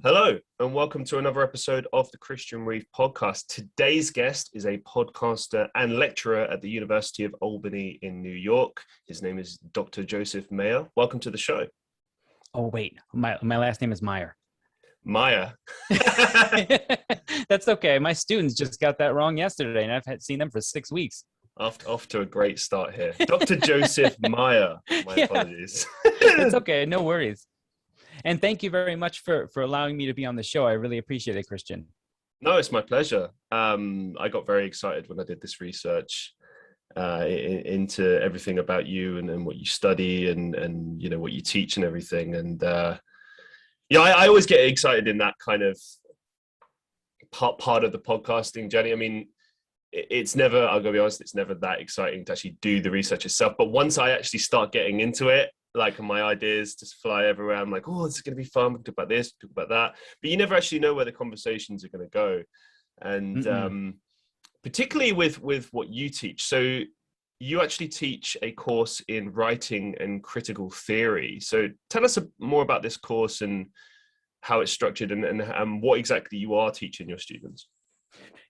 Hello, and welcome to another episode of the Christian Reeve podcast. Today's guest is a podcaster and lecturer at the University of Albany in New York. His name is Dr. Joseph Meyer. Welcome to the show. Oh, wait, my last name is Meyer. Meyer. That's okay. My students just got that wrong yesterday, and I've seen them for 6 weeks. Off to a great start here. Dr. Joseph Meyer. My apologies. It's okay. No worries. And thank you very much for allowing me to be on the show. I really appreciate it, Christian. No, it's my pleasure. I got very excited when I did this research into everything about you and what you study and you know what you teach and everything. And I always get excited in that kind of part of the podcasting journey. I mean, it's never, I'll go be honest, it's never that exciting to actually do the research itself. But once I actually start getting into it, like my ideas just fly everywhere. I'm like, oh, this is going to be fun. We can talk about this, talk about that. But you never actually know where the conversations are going to go. And particularly with what you teach. So you actually teach a course in writing and critical theory. So tell us more about this course and how it's structured and what exactly you are teaching your students.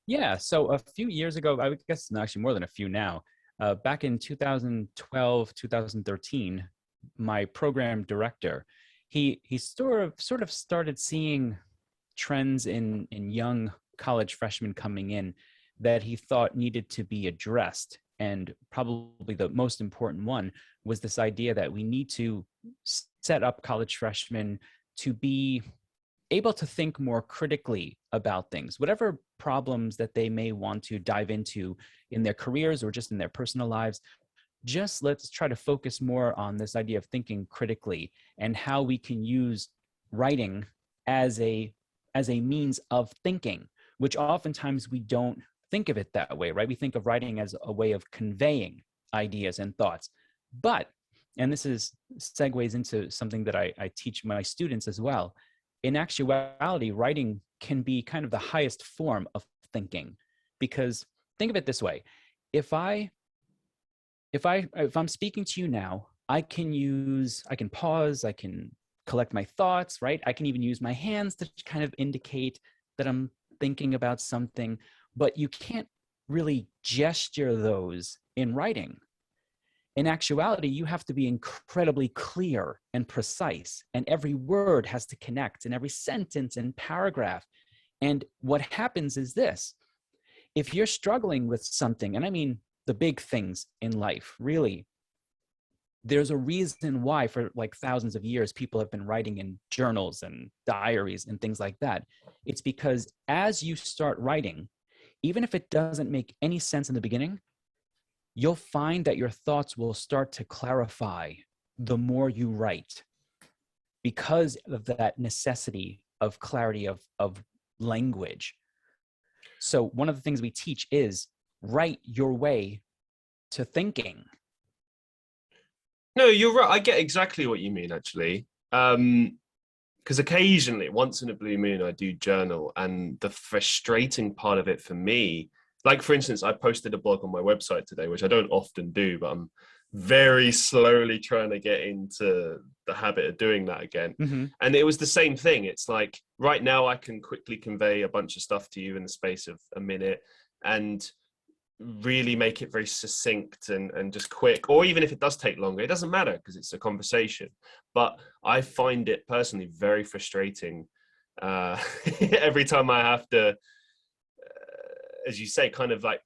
Yeah. So a few years ago, I guess actually more than a few now, back in 2012, 2013, my program director, he sort of started seeing trends in young college freshmen coming in that he thought needed to be addressed. And probably the most important one was this idea that we need to set up college freshmen to be able to think more critically about things, whatever problems that they may want to dive into in their careers or just in their personal lives. Just let's try to focus more on this idea of thinking critically and how we can use writing as a means of thinking, which oftentimes we don't think of it that way, right? We think of writing as a way of conveying ideas and thoughts. But, and this segues into something that I teach my students as well, in actuality, writing can be kind of the highest form of thinking, because think of it this way. If I'm speaking to you now, I can pause, I can collect my thoughts, right? I can even use my hands to kind of indicate that I'm thinking about something, but you can't really gesture those in writing. In actuality, you have to be incredibly clear and precise, and every word has to connect in every sentence and paragraph. And what happens is this: if you're struggling with something, and I mean the big things in life, really, there's a reason why for like thousands of years people have been writing in journals and diaries and things like that. It's because as you start writing, even if it doesn't make any sense in the beginning, you'll find that your thoughts will start to clarify the more you write, because of that necessity of clarity of language. So one of the things we teach is write your way to thinking. No, you're right. I get exactly what you mean, actually. Because occasionally, once in a blue moon, I do journal, and the frustrating part of it for me, like for instance, I posted a blog on my website today, which I don't often do, but I'm very slowly trying to get into the habit of doing that again. Mm-hmm. And it was the same thing. It's like right now I can quickly convey a bunch of stuff to you in the space of a minute and really make it very succinct and just quick. Or even if it does take longer, it doesn't matter because it's a conversation. But I find it personally very frustrating every time I have to, as you say, kind of like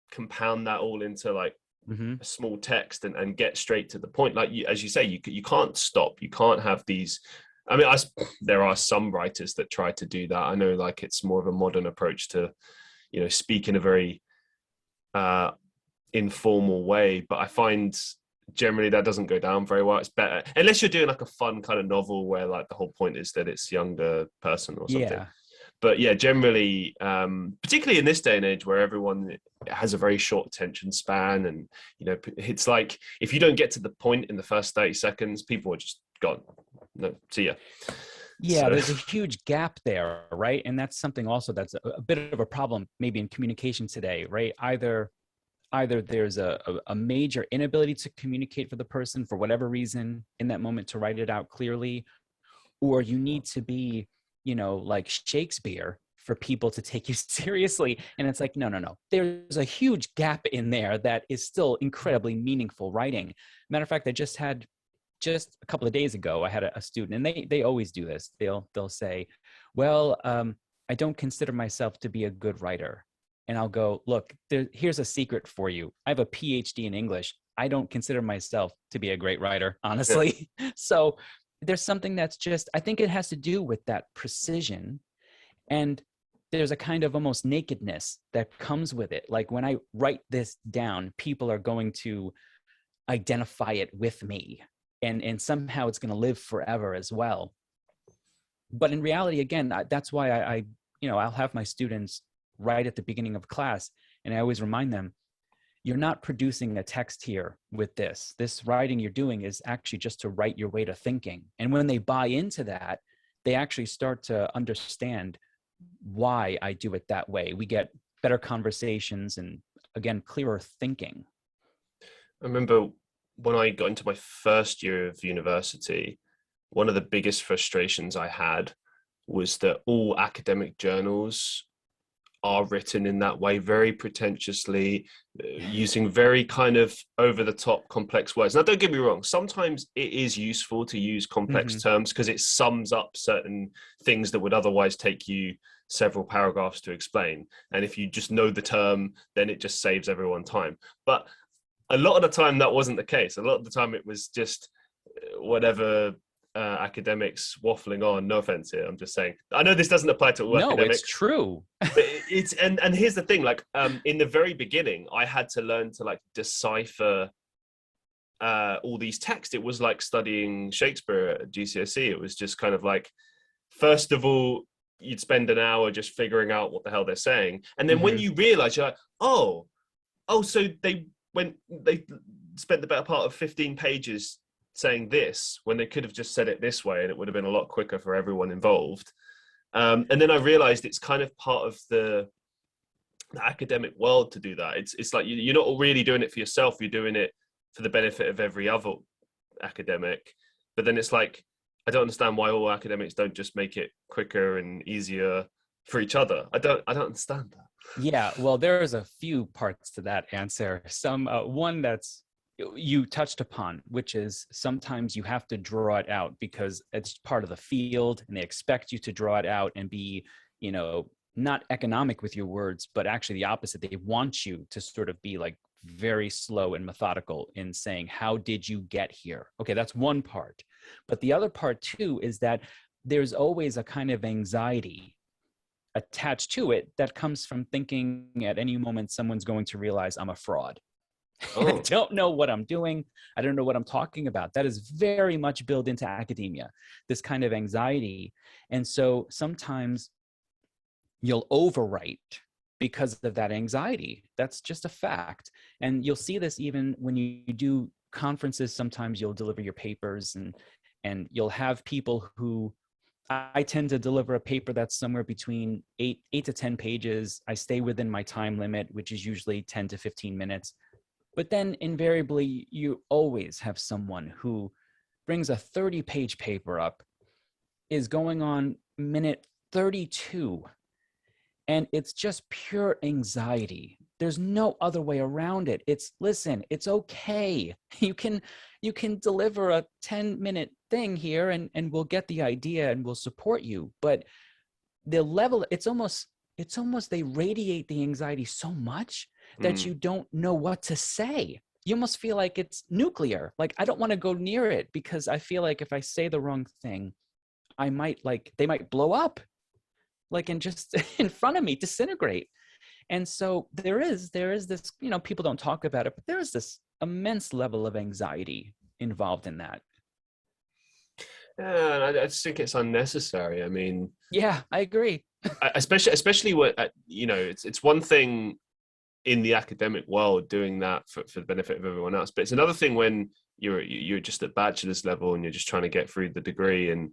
compound that all into like a small text and get straight to the point. Like as you say, you can't stop. You can't have these. I mean, there are some writers that try to do that. I know, like it's more of a modern approach to, speak in a very informal way. But I find generally that doesn't go down very well. It's better unless you're doing like a fun kind of novel where like the whole point is that it's younger person or something. Yeah. But yeah, generally, particularly in this day and age where everyone has a very short attention span, and it's like if you don't get to the point in the first 30 seconds, people are just gone. No, see ya. Yeah, there's a huge gap there, right? And that's something also that's a bit of a problem maybe in communication today, right? Either there's a major inability to communicate for the person for whatever reason in that moment to write it out clearly, or you need to be like Shakespeare for people to take you seriously. And it's like, no, no, no. There's a huge gap in there that is still incredibly meaningful writing. Matter of fact, I just a couple of days ago, I had a student, and they always do this. They'll say, well, I don't consider myself to be a good writer. And I'll go, look, here's a secret for you. I have a PhD in English. I don't consider myself to be a great writer, honestly. Yeah. So there's something that's just, I think it has to do with that precision. And there's a kind of almost nakedness that comes with it. Like when I write this down, people are going to identify it with me. And somehow it's going to live forever as well. But in reality, again, that's why I'll have my students right at the beginning of class, and I always remind them, you're not producing a text here with this. This writing you're doing is actually just to write your way to thinking. And when they buy into that, they actually start to understand why I do it that way. We get better conversations and, again, clearer thinking. I remember when I got into my first year of university, one of the biggest frustrations I had was that all academic journals are written in that way, very pretentiously, using very kind of over-the-top complex words. Now, don't get me wrong, sometimes it is useful to use complex terms because it sums up certain things that would otherwise take you several paragraphs to explain. And if you just know the term, then it just saves everyone time. But a lot of the time that wasn't the case. A lot of the time it was just whatever academics waffling on. No offense here, I'm just saying. I know this doesn't apply to all academics. It's true. But it's and here's the thing, like in the very beginning, I had to learn to like decipher all these texts. It was like studying Shakespeare at GCSE. It was just kind of like, first of all, you'd spend an hour just figuring out what the hell they're saying. And then when you realize, you're like, oh, so they spent the better part of 15 pages saying this when they could have just said it this way, and it would have been a lot quicker for everyone involved. And then I realized it's kind of part of the academic world to do that. It's like you're not really doing it for yourself, you're doing it for the benefit of every other academic. But then it's like, I don't understand why all academics don't just make it quicker and easier for each other. I don't understand that. Yeah, well, there's a few parts to that answer. One that's you touched upon, which is sometimes you have to draw it out because it's part of the field and they expect you to draw it out and be, not economic with your words, but actually the opposite. They want you to sort of be like very slow and methodical in saying, how did you get here? Okay, that's one part. But the other part too is that there's always a kind of anxiety attached to it that comes from thinking at any moment someone's going to realize I'm a fraud. I don't know what I'm doing. I don't know what I'm talking about. That is very much built into academia, this kind of anxiety. And so sometimes you'll overwrite because of that anxiety. That's just a fact. And you'll see this even when you do conferences. Sometimes you'll deliver your papers and you'll have people who, I tend to deliver a paper that's somewhere between 8 to 10 pages. I stay within my time limit, which is usually 10 to 15 minutes. But then invariably, you always have someone who brings a 30-page paper up, is going on minute 32, and it's just pure anxiety. There's no other way around it. Listen, it's okay. You can deliver a 10-minute thing here and we'll get the idea and we'll support you. But the level, it's almost they radiate the anxiety so much that you don't know what to say. You almost feel like it's nuclear. Like, I don't want to go near it because I feel like if I say the wrong thing, they might blow up, like, and just in front of me, disintegrate. And so there is this, people don't talk about it, but there is this immense level of anxiety involved in that. Yeah, I just think it's unnecessary. I mean, yeah, I agree. especially when, it's one thing in the academic world doing that for the benefit of everyone else, but it's another thing when you're just at bachelor's level and you're just trying to get through the degree. And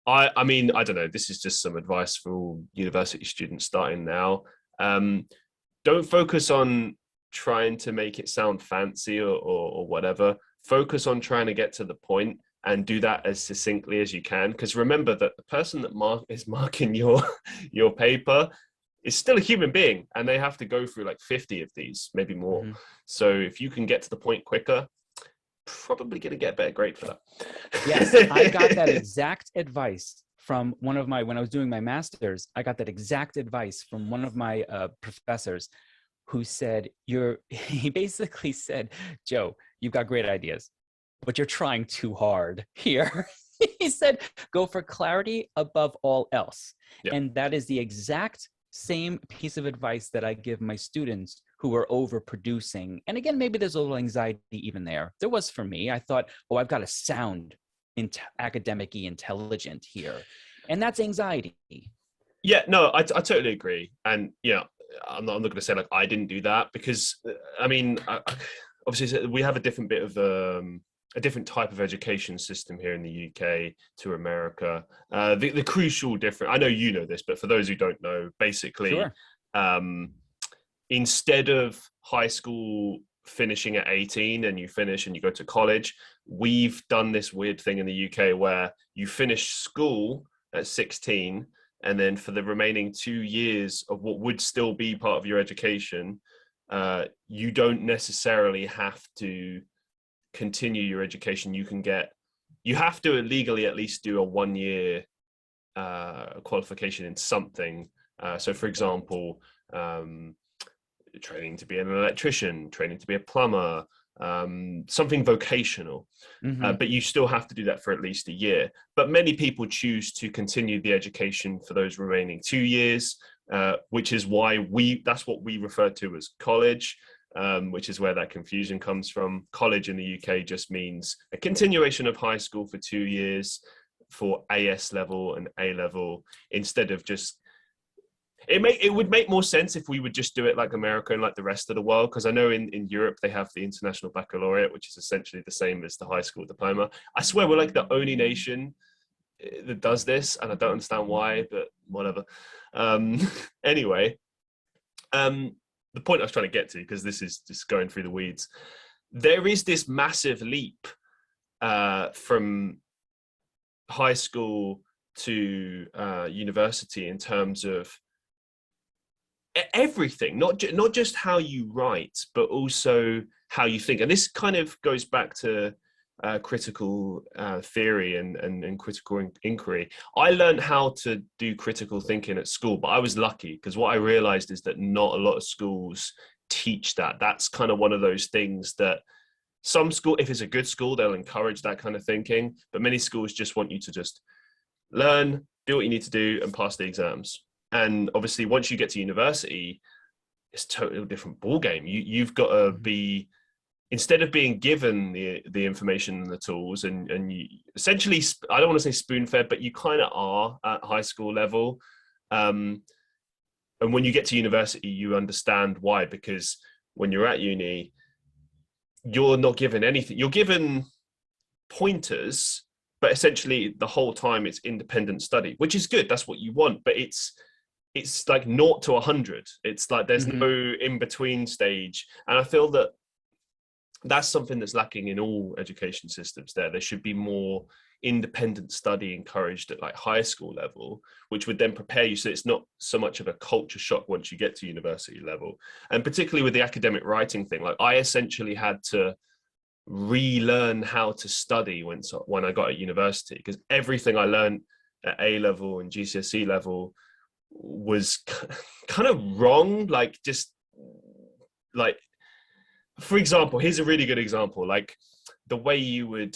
I mean, I don't know, this is just some advice for all university students starting now. Don't focus on trying to make it sound fancy or whatever. Focus on trying to get to the point and do that as succinctly as you can. Because remember that the person that is marking your paper is still a human being, and they have to go through like 50 of these, maybe more. So if you can get to the point quicker, probably going to get a better grade for that. Yes, I got that exact advice from one of my, when I was doing my master's, I got that exact advice from one of my professors, who said, he basically said, Joe, you've got great ideas, but you're trying too hard here. He said, go for clarity above all else. Yeah. And that is the exact same piece of advice that I give my students who are overproducing. And again, maybe there's a little anxiety even there. There was for me. I thought, oh, I've got to sound academic-y intelligent here. And that's anxiety. Yeah, no, I totally agree. And yeah, I'm not going to say like I didn't do that, because I mean, obviously we have a different bit of a different type of education system here in the UK to America. The crucial difference, I know you know this, but for those who don't know, basically, Sure. Instead of high school finishing at 18 and you finish and you go to college, we've done this weird thing in the UK where you finish school at 16, and then for the remaining 2 years of what would still be part of your education, you don't necessarily have to continue your education. You have to legally at least do a 1 year qualification in something. So for example, training to be an electrician, training to be a plumber, something vocational. But you still have to do that for at least a year. But many people choose to continue the education for those remaining 2 years, which is why that's what we refer to as college, which is where that confusion comes from. College in the UK just means a continuation of high school for 2 years for AS level and A level, instead of just, it would make more sense if we would just do it like America and like the rest of the world, because I know in Europe they have the International Baccalaureate, which is essentially the same as the high school diploma. I swear we're like the only nation that does this, and I don't understand why, but whatever. Anyway, the point I was trying to get to, because this is just going through the weeds, there is this massive leap from high school to university in terms of everything, not just how you write, but also how you think. And this kind of goes back to critical theory and critical inquiry. I learned how to do critical thinking at school, but I was lucky, because what I realized is that not a lot of schools teach that. That's kind of one of those things that some school, if it's a good school, they'll encourage that kind of thinking, but many schools just want you to just learn, do what you need to do, and pass the exams. And obviously, once you get to university, it's a totally different ballgame. You've got to be, instead of being given the information and the tools, and you essentially, I don't want to say spoon-fed, but you kind of are at high school level. And when you get to university, you understand why, because when you're at uni, you're not given anything. You're given pointers, but essentially the whole time it's independent study, which is good. That's what you want, but it's like 0 to 100. It's like there's no in-between stage. And I feel that that's something that's lacking in all education systems. There should be more independent study encouraged at like high school level, which would then prepare you so it's not so much of a culture shock once you get to university level. And particularly with the academic writing thing, like I essentially had to relearn how to study when I got at university, because everything I learned at A level and GCSE level was kind of wrong. Like, just like, for example, here's a really good example, like the way you would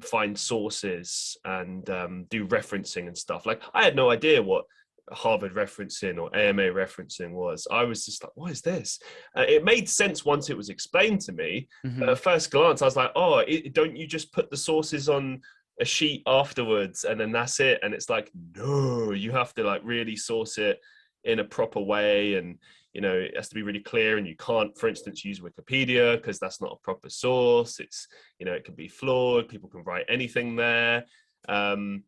find sources and do referencing and stuff. Like, I had no idea what Harvard referencing or AMA referencing was. I was just like, what is this? It made sense once it was explained to me. But at first glance, I was like, oh, don't you just put the sources on a sheet afterwards and then that's it? And it's like, no, you have to like really source it in a proper way, and you know, it has to be really clear, and you can't, for instance, use Wikipedia because that's not a proper source. It's, you know, it can be flawed, people can write anything there, and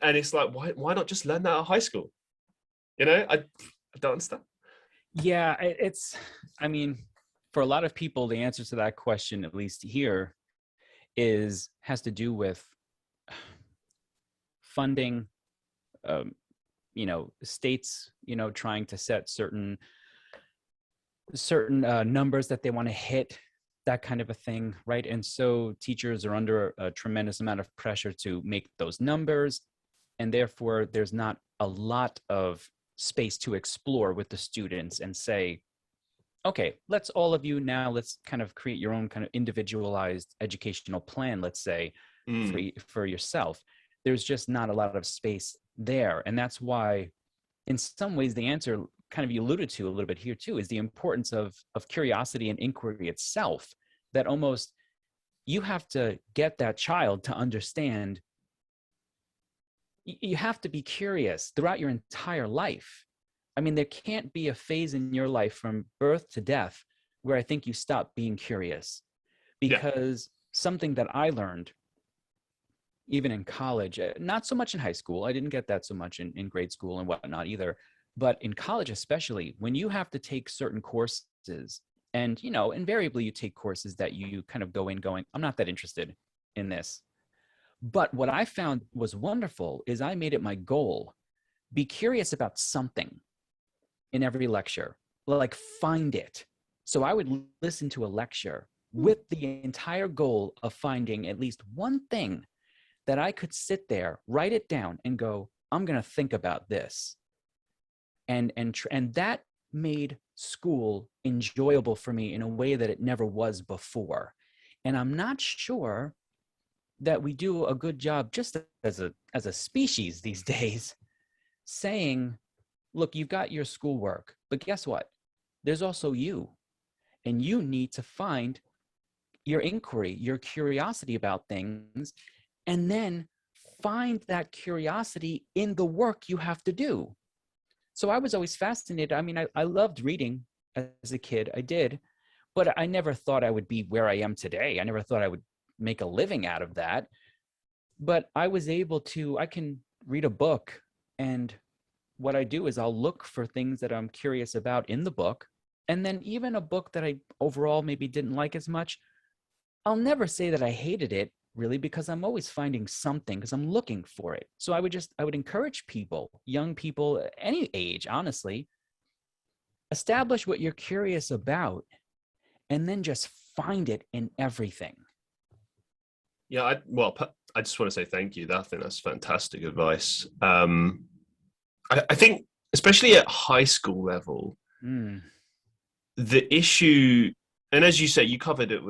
it's like, why not just learn that at high school? You know, I don't understand. Yeah, I mean, for a lot of people, the answer to that question, at least here, has to do with funding, states, trying to set certain numbers that they want to hit, that kind of a thing, right? And so teachers are under a tremendous amount of pressure to make those numbers, and therefore there's not a lot of space to explore with the students and say, okay, let's kind of create your own kind of individualized educational plan, let's say, for yourself. There's just not a lot of space there. And that's why, in some ways, the answer, kind of you alluded to a little bit here too, is the importance of curiosity and inquiry itself. That almost you have to get that child to understand. You have to be curious throughout your entire life. I mean, there can't be a phase in your life from birth to death where I think you stop being curious. Because something that I learned, even in college, not so much in high school, I didn't get that so much in grade school and whatnot either, but in college especially, when you have to take certain courses, and invariably you take courses that you kind of go in going, I'm not that interested in this. But what I found was wonderful is I made it my goal, be curious about something in every lecture, like find it. So I would listen to a lecture with the entire goal of finding at least one thing that I could sit there, write it down and go, I'm going to think about this. And that made school enjoyable for me in a way that it never was before. And I'm not sure that we do a good job just as a species these days saying, look, you've got your schoolwork, but guess what? There's also you, and you need to find your inquiry, your curiosity about things, and then find that curiosity in the work you have to do. So I was always fascinated. I mean, I loved reading as a kid. I did, but I never thought I would be where I am today. I never thought I would make a living out of that. But I was able to, I can read a book, and what I do is I'll look for things that I'm curious about in the book. And then even a book that I overall maybe didn't like as much, I'll never say that I hated it, really, because I'm always finding something, because I'm looking for it. So I would encourage people, young people, any age, honestly, establish what you're curious about and then just find it in everything. Yeah, I just want to say thank you. I think that's fantastic advice. I think, especially at high school level, the issue, and as you say, you covered it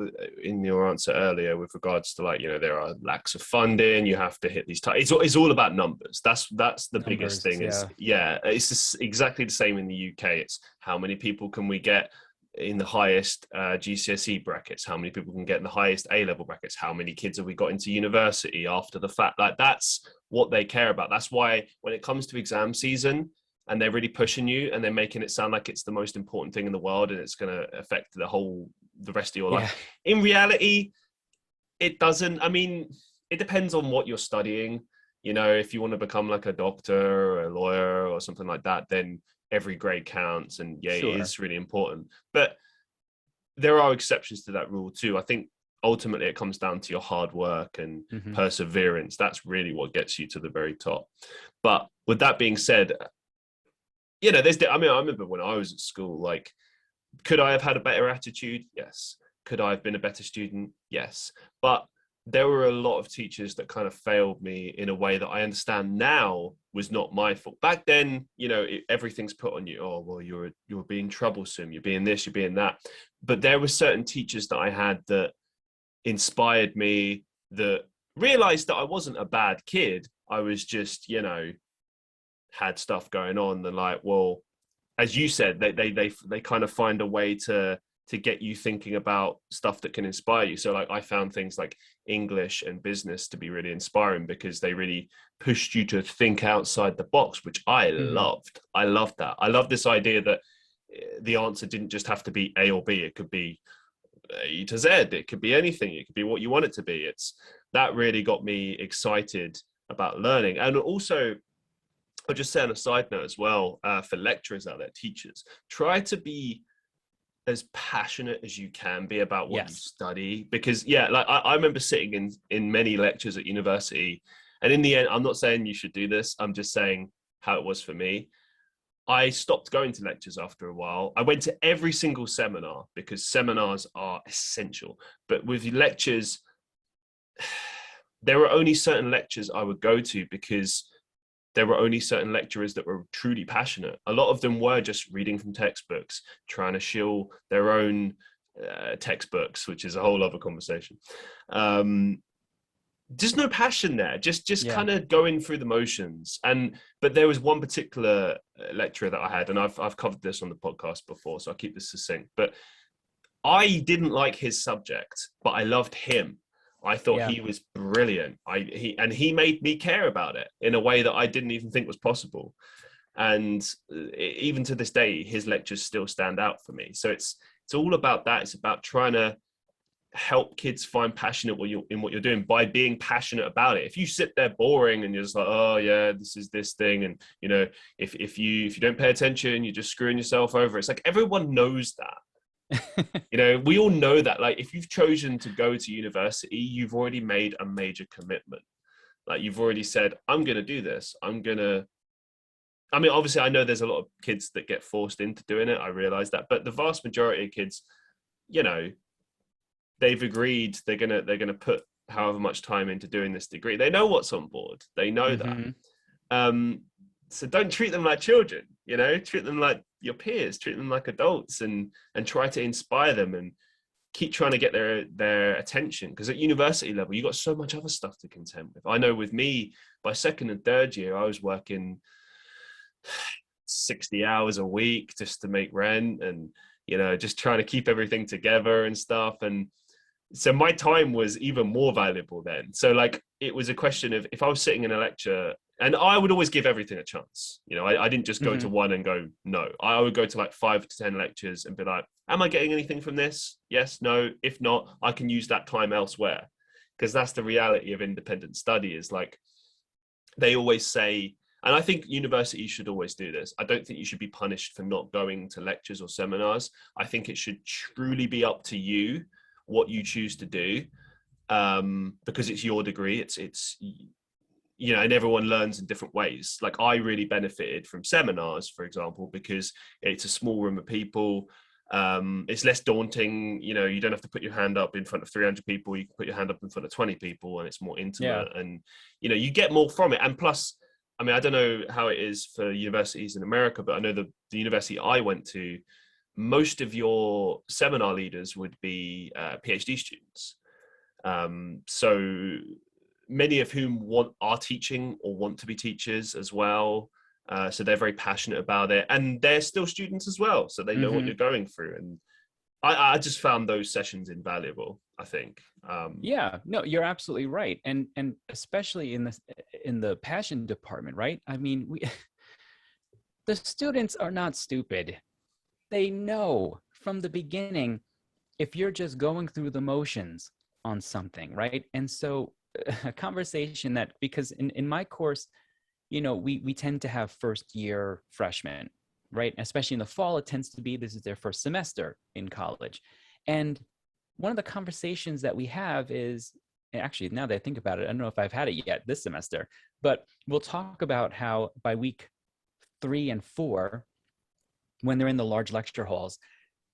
in your answer earlier with regards to, like, there are lacks of funding. You have to hit these targets. It's all about numbers. That's the numbers, biggest thing. It's just exactly the same in the UK. It's how many people can we get in the highest GCSE brackets? How many people can get in the highest A-level brackets? How many kids have we got into university after the fact? Like, that's what they care about. That's why when it comes to exam season, and they're really pushing you and they're making it sound like it's the most important thing in the world and it's going to affect the rest of your life. In reality, it doesn't. I mean, it depends on what you're studying. If you want to become like a doctor or a lawyer or something like that, then every grade counts, and It is really important. But there are exceptions to that rule too. I think ultimately it comes down to your hard work and perseverance. That's really what gets you to the very top. But with that being said, I remember when I was at school, like, could I have had a better attitude? Yes. Could I have been a better student? Yes. But there were a lot of teachers that kind of failed me in a way that I understand now was not my fault. Back then, everything's put on you. Oh, well, you're being troublesome. You're being this, you're being that. But there were certain teachers that I had that inspired me, that realized that I wasn't a bad kid. I was just, had stuff going on, and, like, well, as you said, they kind of find a way to get you thinking about stuff that can inspire you. So, like, I found things like English and business to be really inspiring because they really pushed you to think outside the box, which I loved. I loved that. I love this idea that the answer didn't just have to be A or B. It could be A to Z. It could be anything. It could be what you want it to be. That really got me excited about learning. And also, I'll just say on a side note as well, for lecturers out there, teachers, try to be as passionate as you can be about what you Yes. study, because like I remember sitting in many lectures at university, and in the end, I'm not saying you should do this, I'm just saying how it was for me. I stopped going to lectures after a while. I went to every single seminar because seminars are essential, but with lectures, there were only certain lectures I would go to because there were only certain lecturers that were truly passionate. A lot of them were just reading from textbooks, trying to shill their own textbooks, which is a whole other conversation. There's no passion there, just Yeah. kind of going through the motions. But there was one particular lecturer that I had, and I've covered this on the podcast before, so I'll keep this succinct. But I didn't like his subject, but I loved him. I thought Yeah. he was brilliant. He made me care about it in a way that I didn't even think was possible. And even to this day, his lectures still stand out for me. So it's all about that. It's about trying to help kids find passion in what you're doing by being passionate about it. If you sit there boring and you're just like, oh yeah, this is this thing, and you know, if you don't pay attention, you're just screwing yourself over. It's like everyone knows that. You know, we all know that. Like, if you've chosen to go to university, you've already made a major commitment. Like, you've already said, I'm going to do this. I mean, obviously, I know there's a lot of kids that get forced into doing it. I realize that. But the vast majority of kids, you know, they've agreed they're gonna put however much time into doing this degree. They know what's on board. They know that. So don't treat them like children, you know, treat them like your peers, treat them like adults, and try to inspire them and keep trying to get their attention. Because at university level, you got so much other stuff to contend with. I know with me, by second and third year, I was working 60 hours a week just to make rent, and you know, just trying to keep everything together and stuff. And so my time was even more valuable then. So like, it was a question of, if I was sitting in a lecture, and I would always give everything a chance. You know, I didn't just go to one and go, no. I would go to like 5 to 10 lectures and be like, am I getting anything from this? Yes, no. If not, I can use that time elsewhere. Because that's the reality of independent study, is like, they always say, and I think universities should always do this, I don't think you should be punished for not going to lectures or seminars. I think it should truly be up to you what you choose to do, because it's your degree. It's you know, and everyone learns in different ways. Like, I really benefited from seminars, for example, because it's a small room of people. It's less daunting. You know, you don't have to put your hand up in front of 300 people. You can put your hand up in front of 20 people, and it's more intimate. Yeah. And you know, you get more from it. And plus, I mean, I don't know how it is for universities in America, but I know the university I went to, most of your seminar leaders would be PhD students. So many of whom are teaching or want to be teachers as well. So they're very passionate about it, and they're still students as well. So they know what you're going through. And I just found those sessions invaluable, I think. Yeah, no, you're absolutely right. And especially in the passion department, right? I mean, the students are not stupid. They know from the beginning if you're just going through the motions on something, right? And so a conversation that, because in my course, you know, we tend to have first year freshmen, right? Especially in the fall, it tends to be, this is their first semester in college. And one of the conversations that we have is, actually, now that I think about it, I don't know if I've had it yet this semester, but we'll talk about how by week 3 and 4, when they're in the large lecture halls,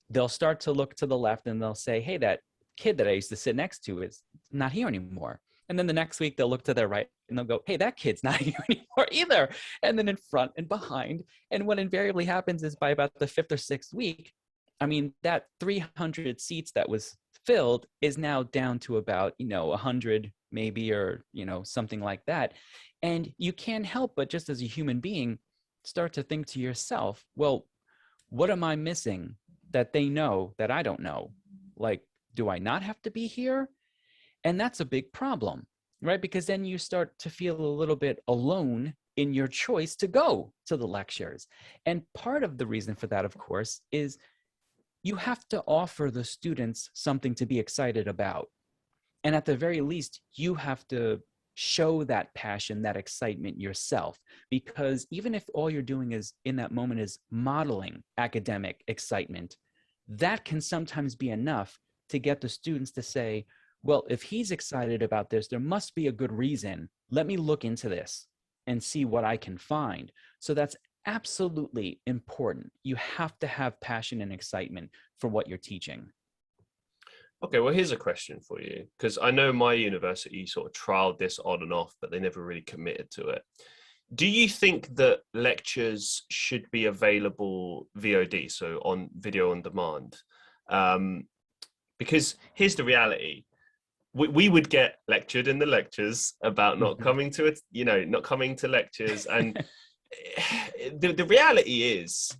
they'll start to look to the left and they'll say, hey, that kid that I used to sit next to is not here anymore. And then the next week they'll look to their right and they'll go, hey, that kid's not here anymore either. And then in front and behind. And what invariably happens is, by about the 5th or 6th week, I mean, that 300 seats that was filled is now down to about, 100 maybe, or, something like that. And you can't help but, just as a human being, start to think to yourself, well, what am I missing that they know that I don't know? Like, do I not have to be here? And that's a big problem, right? Because then you start to feel a little bit alone in your choice to go to the lectures. And part of the reason for that, of course, is you have to offer the students something to be excited about. And at the very least, you have to show that passion, that excitement yourself. Because even if all you're doing is, in that moment, is modeling academic excitement, that can sometimes be enough to get the students to say, well, if he's excited about this, there must be a good reason. Let me look into this and see what I can find. So that's absolutely important. You have to have passion and excitement for what you're teaching. Okay, well, here's a question for you, because I know my university sort of trialed this on and off, but they never really committed to it. Do you think that lectures should be available VOD, so on video on demand? Because here's the reality. We would get lectured in the lectures about not coming to it, not coming to lectures. And the reality is,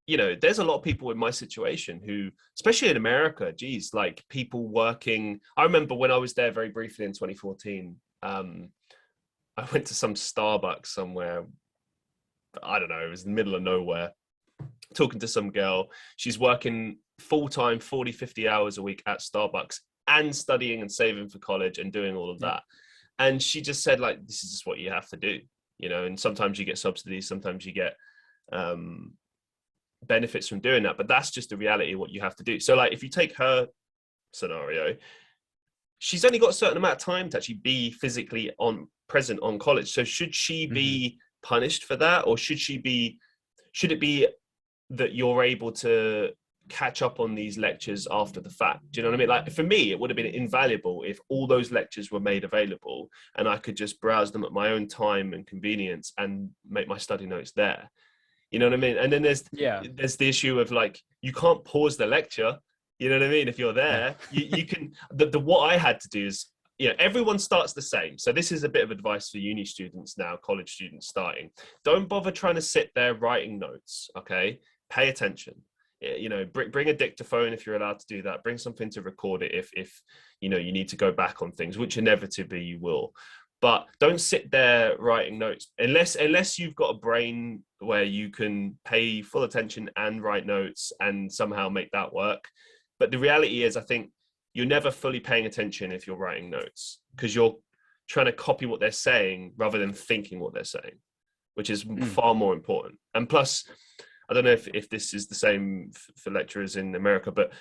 there's a lot of people in my situation who, especially in America, geez, like people working. I remember when I was there very briefly in 2014, I went to some Starbucks somewhere. I don't know, it was in the middle of nowhere, talking to some girl. She's working full-time, 40, 50 hours a week at Starbucks and studying and saving for college and doing all of that. And she just said, like, this is just what you have to do, and sometimes you get subsidies, sometimes you get benefits from doing that, but that's just the reality of what you have to do. So like, if you take her scenario, she's only got a certain amount of time to actually be physically present on college. So should she be punished for that, or should it be that you're able to catch up on these lectures after the fact? Do you know what I mean? Like, for me, it would have been invaluable if all those lectures were made available and I could just browse them at my own time and convenience and make my study notes there. You know what I mean? And then there's the issue of, like, you can't pause the lecture. You know what I mean? If you're there, you can. What I had to do is, everyone starts the same. So this is a bit of advice for uni students now, college students starting. Don't bother trying to sit there writing notes. Okay, pay attention. Bring a dictaphone if you're allowed to do that. Bring something to record it if you need to go back on things, which inevitably you will. But don't sit there writing notes unless you've got a brain where you can pay full attention and write notes and somehow make that work. But the reality is, I think you're never fully paying attention if you're writing notes, because you're trying to copy what they're saying rather than thinking what they're saying, which is far more important. And plus, I don't know if this is the same for lecturers in America, but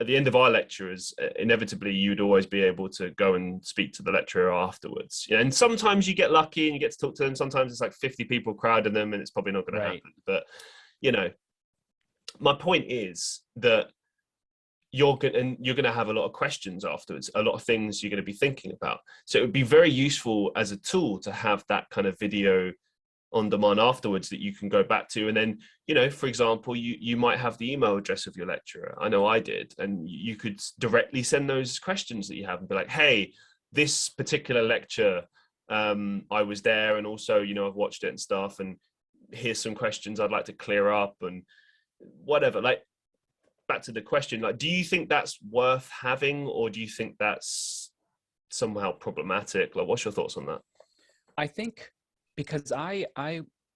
at the end of our lectures, inevitably you'd always be able to go and speak to the lecturer afterwards. And sometimes you get lucky and you get to talk to them. Sometimes it's like 50 people crowding them and it's probably not going to happen. But, my point is that you're going to have a lot of questions afterwards, a lot of things you're going to be thinking about. So it would be very useful as a tool to have that kind of video on demand afterwards that you can go back to. And then, for example, you might have the email address of your lecturer. I know I did. And you could directly send those questions that you have and be like, hey, this particular lecture, I was there, and also, I've watched it and stuff, and here's some questions I'd like to clear up and whatever. Like, back to the question, like, do you think that's worth having, or do you think that's somehow problematic? Like, what's your thoughts on that? I think, because I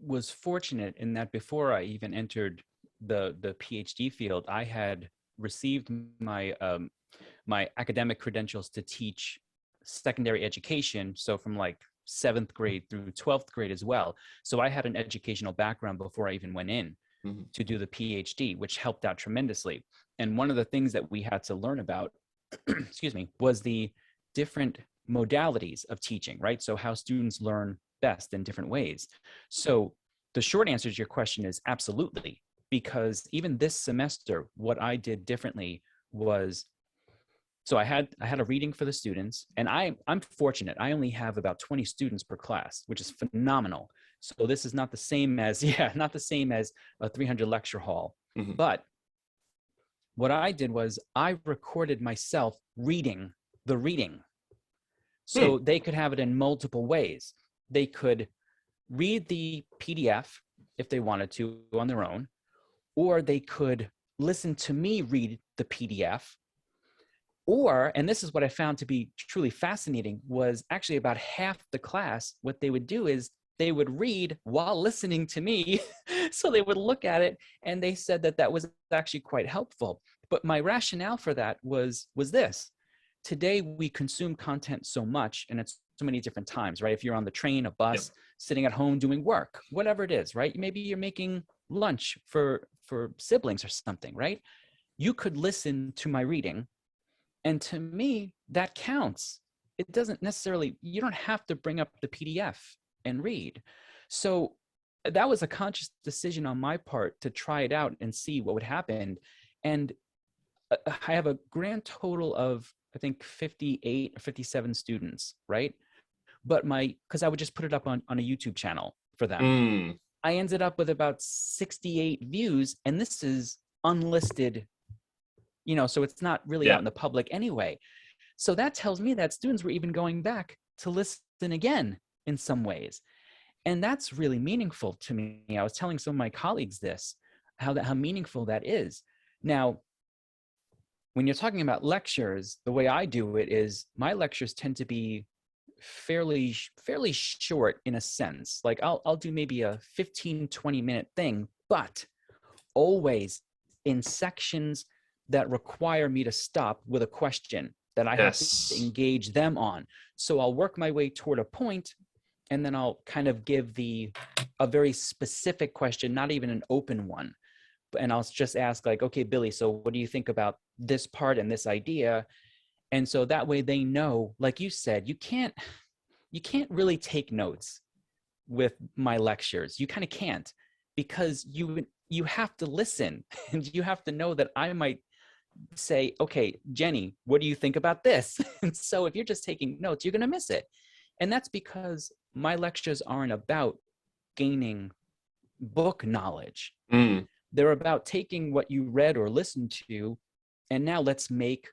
was fortunate in that before I even entered the PhD field, I had received my my academic credentials to teach secondary education. So from like 7th grade through 12th grade as well. So I had an educational background before I even went in to do the PhD, which helped out tremendously. And one of the things that we had to learn about, excuse me, was the different modalities of teaching, right? So how students learn best in different ways. So the short answer to your question is absolutely, because even this semester, what I did differently was, so I had a reading for the students, and I'm fortunate. I only have about 20 students per class, which is phenomenal. So this is not the same as, not the same as a 300 lecture hall. But what I did was I recorded myself reading the reading. So they could have it in multiple ways. They could read the PDF if they wanted to on their own, or they could listen to me read the PDF. Or, and this is what I found to be truly fascinating, was actually about half the class, what they would do is they would read while listening to me. So they would look at it, and they said that that was actually quite helpful. But my rationale for that was this. Today, we consume content so much, and it's so many different times, right? If you're on the train, a bus, sitting at home doing work, whatever it is, right? Maybe you're making lunch for siblings or something, right? You could listen to my reading, and to me, that counts. It doesn't necessarily, you don't have to bring up the PDF and read. So that was a conscious decision on my part to try it out and see what would happen. And I have a grand total of, I think, 58 or 57 students, right? But because I would just put it up on a YouTube channel for them. Mm. I ended up with about 68 views, and this is unlisted, so it's not really out in the public anyway. So that tells me that students were even going back to listen again in some ways. And that's really meaningful to me. I was telling some of my colleagues this, how meaningful that is. Now, when you're talking about lectures, the way I do it is my lectures tend to be fairly short in a sense. Like I'll do maybe a 15-20 minute thing, but always in sections that require me to stop with a question that I have to engage them on. So I'll work my way toward a point, and then I'll kind of give a very specific question, not even an open one. And I'll just ask like, okay, Billy, so what do you think about this part and this idea? And so that way they know, like you said, you can't really take notes with my lectures. You kind of can't, because you have to listen, and you have to know that I might say, okay, Jenny, what do you think about this? And so if you're just taking notes, you're going to miss it. And that's because my lectures aren't about gaining book knowledge. They're about taking what you read or listened to, and now let's make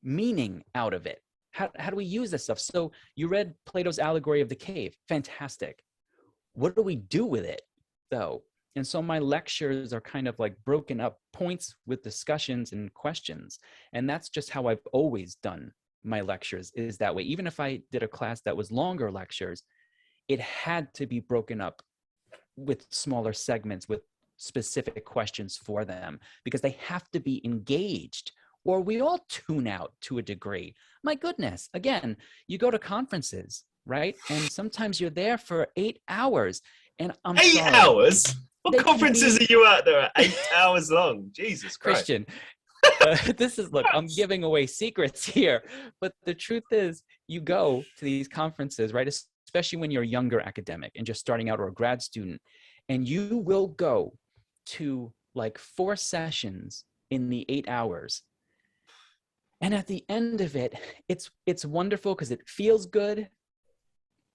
meaning out of it. How do we use this stuff? So you read Plato's Allegory of the Cave. Fantastic. What do we do with it, though? And so my lectures are kind of like broken up points with discussions and questions. And that's just how I've always done my lectures, is that way. Even if I did a class that was longer lectures, it had to be broken up with smaller segments with specific questions for them, because they have to be engaged, or we all tune out to a degree. My goodness, again, you go to conferences, right? And sometimes you're there for 8 hours, and I'm 8 sorry. hours? What conferences are you at that are 8 hours long? Jesus Christ. Christian, this is, look, I'm giving away secrets here, but the truth is, you go to these conferences, right? Especially when you're a younger academic and just starting out, or a grad student, and you will go to like 4 sessions in the 8 hours. And at the end of it, it's wonderful because it feels good,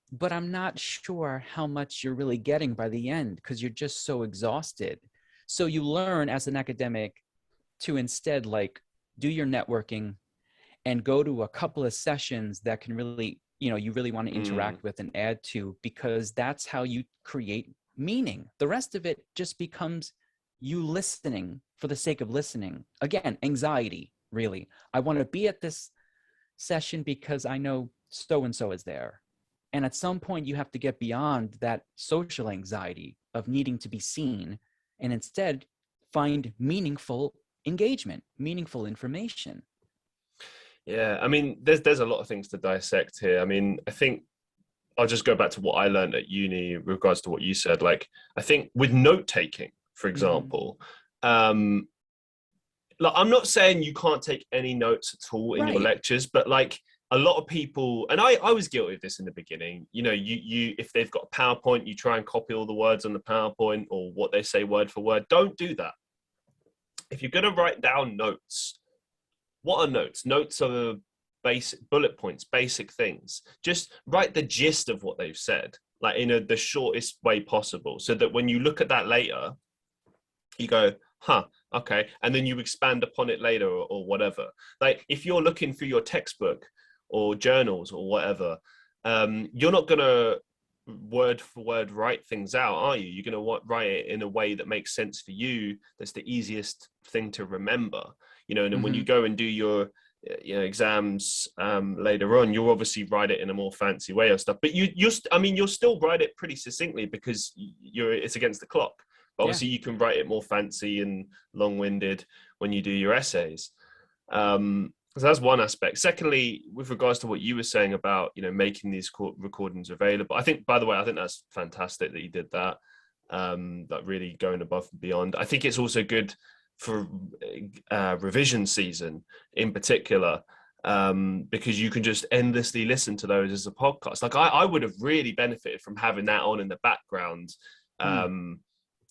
but I'm not sure how much you're really getting by the end, because you're just so exhausted. So you learn as an academic to instead like do your networking and go to a couple of sessions that can really, you really want to interact with and add to, because that's how you create meaning. The rest of it just becomes you listening for the sake of listening. Again, anxiety, really. I want to be at this session because I know so-and-so is there. And at some point you have to get beyond that social anxiety of needing to be seen, and instead find meaningful engagement, meaningful information. Yeah, I mean, there's a lot of things to dissect here. I mean, I think I'll just go back to what I learned at uni in regards to what you said. Like, I think with note taking, for example, like, I'm not saying you can't take any notes at all in your lectures, but like a lot of people, and I was guilty of this in the beginning, you if they've got a PowerPoint, you try and copy all the words on the PowerPoint or what they say word for word. Don't do that. If you're going to write down notes, what are notes? Notes are basic bullet points, basic things. Just write the gist of what they've said, like in the shortest way possible, so that when you look at that later, you go, huh, okay, and then you expand upon it later, or whatever. Like if you're looking through your textbook or journals or whatever, you're not gonna word for word write things out, are you? You're gonna write it in a way that makes sense for you, that's the easiest thing to remember, and then when you go and do your exams later on, you'll obviously write it in a more fancy way or stuff, but you'll still write it pretty succinctly, because it's against the clock. But obviously you can write it more fancy and long-winded when you do your essays. So that's one aspect. Secondly, with regards to what you were saying about making these recordings available, I think, by the way, I think that's fantastic that you did that. like really going above and beyond. I think it's also good for revision season in particular, because you can just endlessly listen to those as a podcast. Like I would have really benefited from having that on in the background,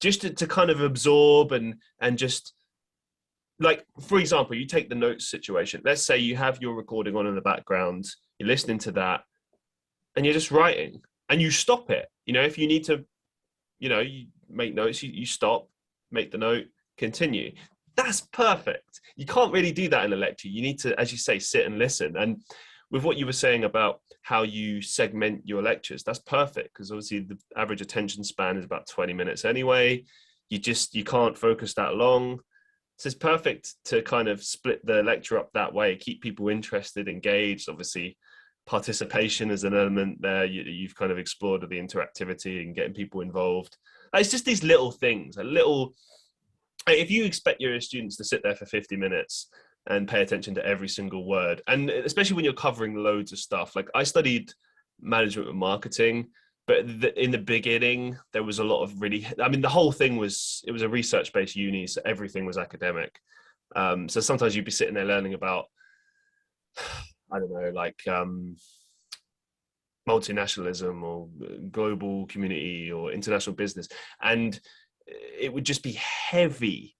just to kind of absorb and just, like, for example, you take the notes situation. Let's say you have your recording on in the background, you're listening to that, and you're just writing, and you stop it. You know, if you need to, you make notes, you stop, make the note, continue. That's perfect. You can't really do that in a lecture. You need to, as you say, sit and listen. And with what you were saying about how you segment your lectures, that's perfect, because obviously the average attention span is about 20 minutes anyway. You can't focus that long. So it's perfect to kind of split the lecture up that way, keep people interested, engaged. Obviously, participation is an element there. You've kind of explored the interactivity and getting people involved. It's just these little things, if you expect your students to sit there for 50 minutes and pay attention to every single word, and especially when you're covering loads of stuff. Like I studied management and marketing, but in the beginning, there was a lot of the whole thing it was a research-based uni, so everything was academic. So sometimes you'd be sitting there learning about, I don't know, like multinationalism or global community or international business. And it would just be heavy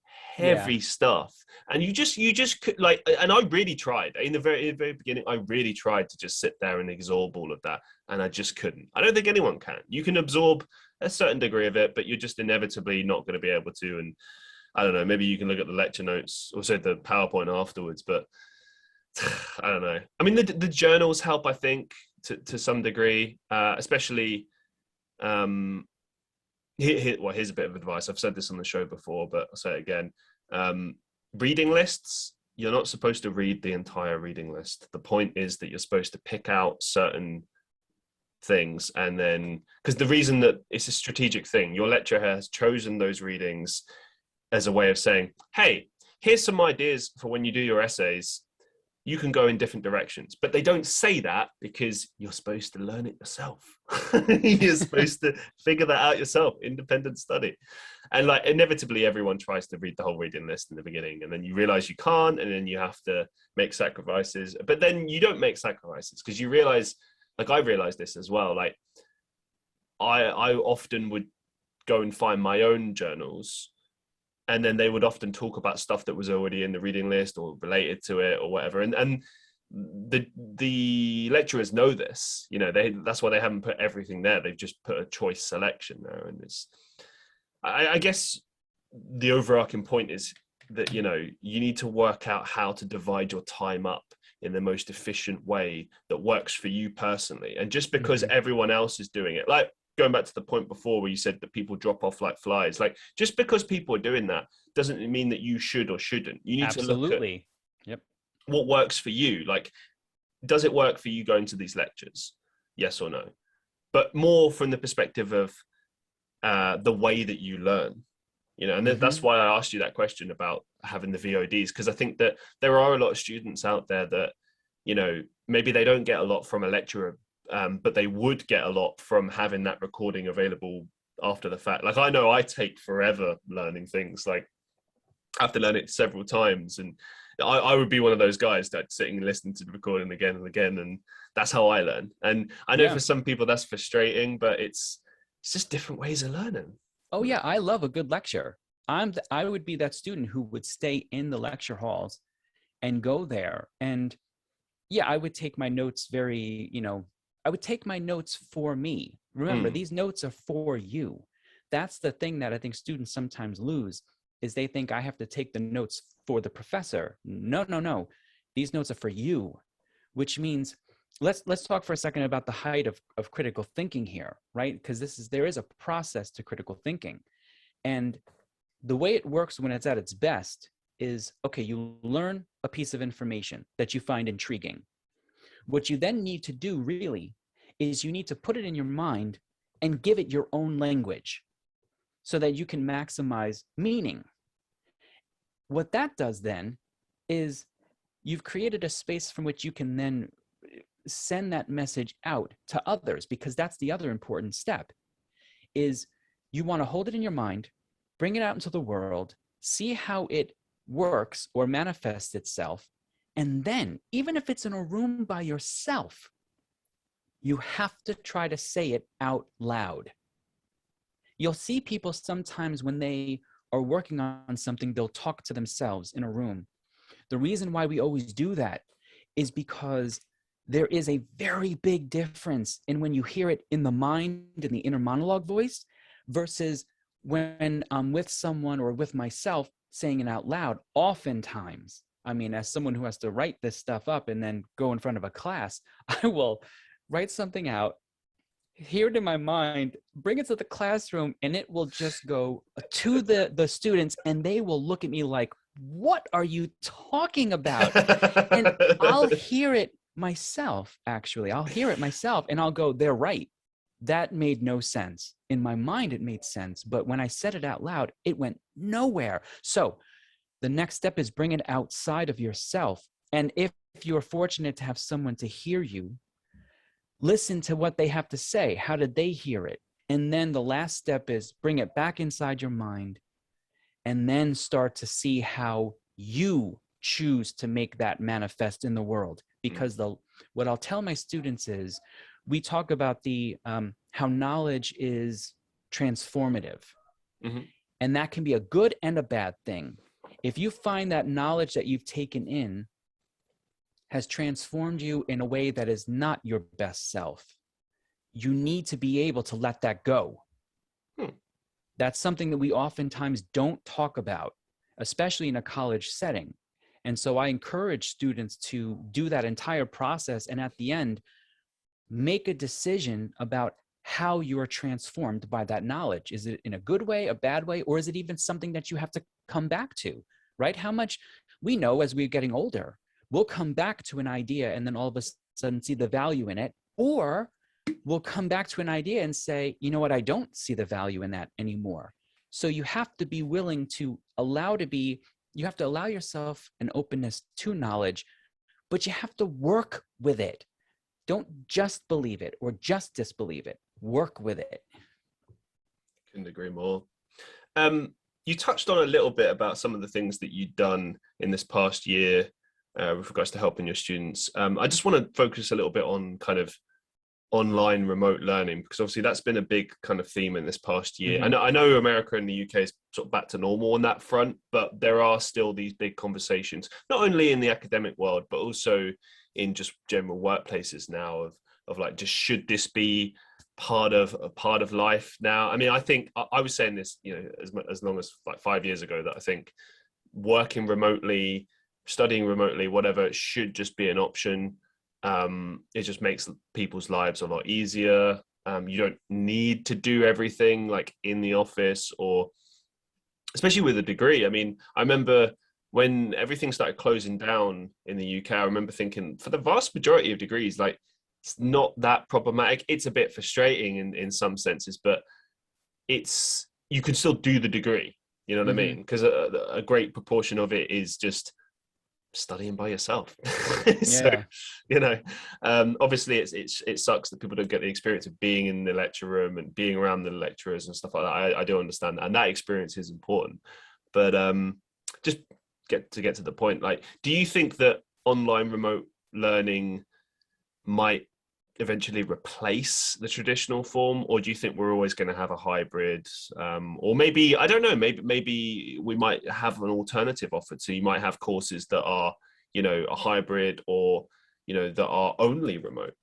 stuff. And you just could, like, and I really tried in the very beginning. I really tried to just sit there and absorb all of that, and I just couldn't. I don't think anyone can. You can absorb a certain degree of it, but you're just inevitably not going to be able to. And I don't know, maybe you can look at the lecture notes or the PowerPoint afterwards, but I don't know. I mean, the journals help, I think, to some degree, especially. Here's a bit of advice. I've said this on the show before, but I'll say it again. Reading lists, you're not supposed to read the entire reading list. The point is that you're supposed to pick out certain things, and then, because the reason that it's a strategic thing, your lecturer has chosen those readings as a way of saying, hey, here's some ideas for when you do your essays. You can go in different directions, but they don't say that because you're supposed to learn it yourself. You're supposed to figure that out yourself, independent study. And like inevitably everyone tries to read the whole reading list in the beginning, and then you realize you can't, and then you have to make sacrifices, but then you don't make sacrifices because you realize, like I realized this as well, like I often would go and find my own journals, and then they would often talk about stuff that was already in the reading list or related to it or whatever. And the lecturers know this, that's why they haven't put everything there. They've just put a choice selection there. And I guess the overarching point is that, you need to work out how to divide your time up in the most efficient way that works for you personally. And just because everyone else is doing it, like, going back to the point before where you said that people drop off like flies, like just because people are doing that doesn't mean that you should or shouldn't. You need to look at what works for you. Like, does it work for you going to these lectures? Yes or no? But more from the perspective of the way that you learn, and that's why I asked you that question about having the VODs, because I think that there are a lot of students out there that, maybe they don't get a lot from a lecturer, but they would get a lot from having that recording available after the fact. Like, I know I take forever learning things. Like, I have to learn it several times, and I would be one of those guys that sitting and listening to the recording again and again, and that's how I learn. And I know for some people that's frustrating, but it's just different ways of learning. Oh yeah, I love a good lecture. I would be that student who would stay in the lecture halls and go there, and I would take my notes I would take my notes for me. Remember, these notes are for you. That's the thing that I think students sometimes lose, is they think I have to take the notes for the professor. No. These notes are for you, which means let's talk for a second about the height of critical thinking here, right? Because there is a process to critical thinking. And the way it works when it's at its best is, okay, you learn a piece of information that you find intriguing. What you then need to do really is you need to put it in your mind and give it your own language so that you can maximize meaning. What that does then is you've created a space from which you can then send that message out to others, because that's the other important step, is You want to hold it in your mind, bring it out into the world, see how it works or manifests itself. And then, even if it's in a room by yourself, you have to try to say it out loud. You'll see people sometimes when they are working on something, they'll talk to themselves in a room. The reason why we always do that is because there is a very big difference in when you hear it in the mind, in the inner monologue voice, versus when I'm with someone or with myself saying it out loud. Oftentimes, I mean, as someone who has to write this stuff up and then go in front of a class, I will write something out, hear it in my mind, bring it to the classroom, and it will just go to the students, and they will look at me like, what are you talking about? And I'll hear it myself, actually. I'll hear it myself, and I'll go, they're right. That made no sense. In my mind, it made sense. But when I said it out loud, it went nowhere. So the next step is bring it outside of yourself. And if you're fortunate to have someone to hear you, listen to what they have to say. How did they hear it? And then the last step is bring it back inside your mind and then start to see how you choose to make that manifest in the world. Because what I'll tell my students is, we talk about the how knowledge is transformative. Mm-hmm. And that can be a good and a bad thing. If you find that knowledge that you've taken in has transformed you in a way that is not your best self, you need to be able to let that go. That's something that we oftentimes don't talk about, especially in a college setting. And so I encourage students to do that entire process, and at the end, make a decision about how you are transformed by that knowledge. Is it in a good way, a bad way, or is it even something that you have to come back to, right? How much we know as we're getting older, we'll come back to an idea and then all of a sudden see the value in it, or we'll come back to an idea and say, you know what, I don't see the value in that anymore. So you have to be willing to you have to allow yourself an openness to knowledge, but you have to work with it. Don't just believe it or just disbelieve it. Work with it. Couldn't agree more. You touched on a little bit about some of the things that you'd done in this past year with regards to helping your students. I just want to focus a little bit on kind of online remote learning, because obviously that's been a big kind of theme in this past year. Mm-hmm. I know America and the UK is sort of back to normal on that front, but there are still these big conversations, not only in the academic world, but also in just general workplaces now of like, just should this be part of life now? I mean, I think I was saying this, you know, as long as like 5 years ago, that I think working remotely, studying remotely, whatever, it should just be an option. It just makes people's lives a lot easier. You don't need to do everything like in the office, or especially with a degree. I mean, I remember when everything started closing down in the UK, I remember thinking, for the vast majority of degrees, like, it's not that problematic. It's a bit frustrating in some senses, but you can still do the degree. You know what I mean? Because a great proportion of it is just studying by yourself. So, yeah. You know, obviously it sucks that people don't get the experience of being in the lecture room and being around the lecturers and stuff like that. I do understand that, and that experience is important. But just get to the point. Like, do you think that online remote learning might eventually replace the traditional form, or do you think we're always going to have a hybrid, or maybe, I don't know, maybe we might have an alternative offered? So you might have courses that are, you know, a hybrid, or, you know, that are only remote.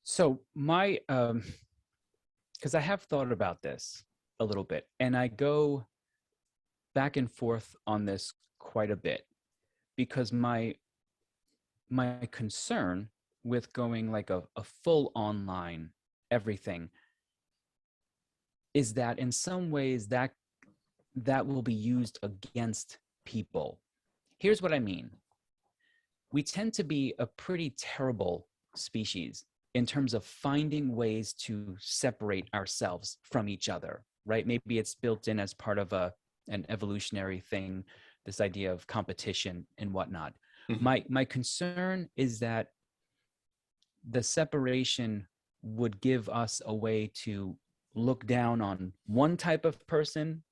So my because I have thought about this a little bit, and I go back and forth on this quite a bit, because my concern with going like a full online everything is that in some ways that will be used against people. Here's what I mean. We tend to be a pretty terrible species in terms of finding ways to separate ourselves from each other, right? Maybe it's built in as part of an evolutionary thing, this idea of competition and whatnot. Mm-hmm. My concern is that the separation would give us a way to look down on one type of person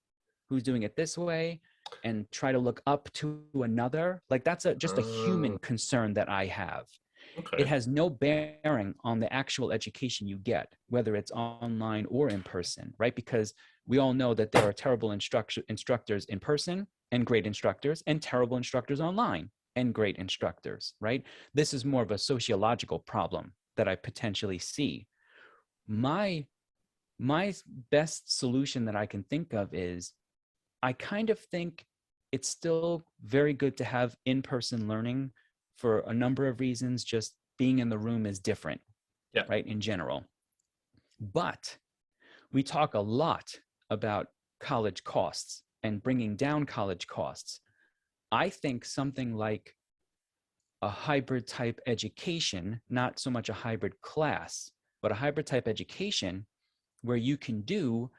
who's doing it this way and try to look up to another. Like that's just a human concern that I have. It Okay. has no bearing on the actual education you get, whether it's online or in person, right? Because we all know that there are terrible instructors in person and great instructors, and terrible instructors online and great instructors, right? This is more of a sociological problem that I potentially see. My best solution that I can think of is I kind of think it's still very good to have in-person learning for a number of reasons. Just being in the room is different, Yeah. right, in general. But we talk a lot about college costs and bringing down college costs. I think something like a hybrid type education, not so much a hybrid class, but a hybrid type education where you can do,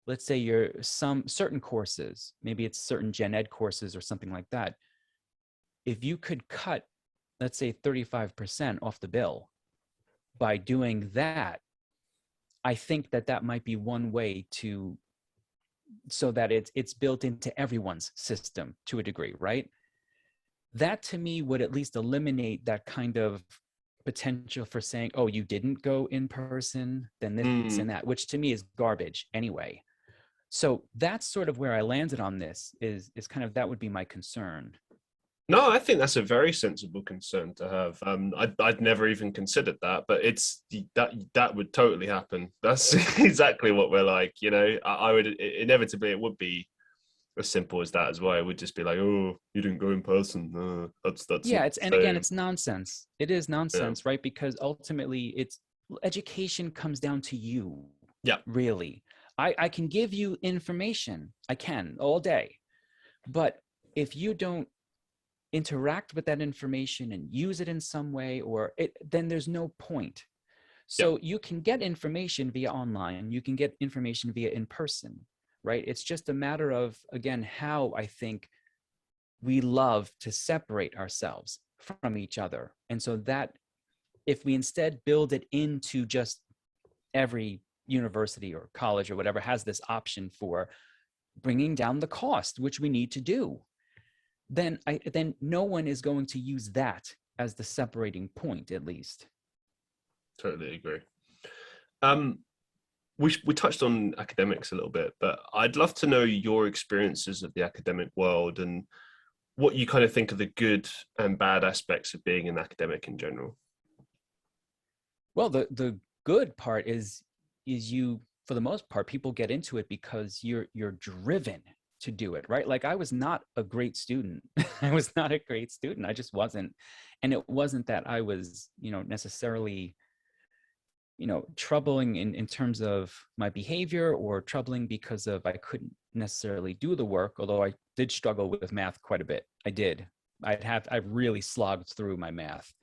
let's say you're some certain courses, maybe it's certain gen ed courses or something like that. If you could cut, let's say 35% off the bill by doing that, I think that that might be one way to, so that it's built into everyone's system to a degree, right? That to me would at least eliminate that kind of potential for saying, oh, you didn't go in person, then this and that, which to me is garbage anyway. So that's sort of where I landed on this is kind of, that would be my concern. No, I think that's a very sensible concern to have. I'd never even considered that, but it's that would totally happen. That's exactly what we're like. You know, I would inevitably, it would be as simple as that as well. It would just be like, oh, you didn't go in person. That's Yeah, not it's, the and again, same. it's nonsense. It is Yeah. nonsense, right? Because ultimately it's, education comes down to you, Yeah. really. I can give you information, I can all day, but if you don't interact with that information and use it in some way, or it, then there's no point. Yeah. So you can get information via online, you can get information via in person, right? It's just a matter of, again, how I think we love to separate ourselves from each other. And so that if we instead build it into just every university or college or whatever has this option for bringing down the cost, which we need to do, then then no one is going to use that as the separating point, at least. Totally agree. Um, we touched on academics a little bit, but I'd love to know your experiences of the academic world and what you kind of think of the good and bad aspects of being an academic in general. Well, the good part is you, for the most part, people get into it because you're driven to do it, right? Like I was not a great student. I was not a great student. I just wasn't. And it wasn't that I was, necessarily, troubling in terms of my behavior, or troubling because of I couldn't necessarily do the work, although I did struggle with math quite a bit. I did. I really slogged through my math.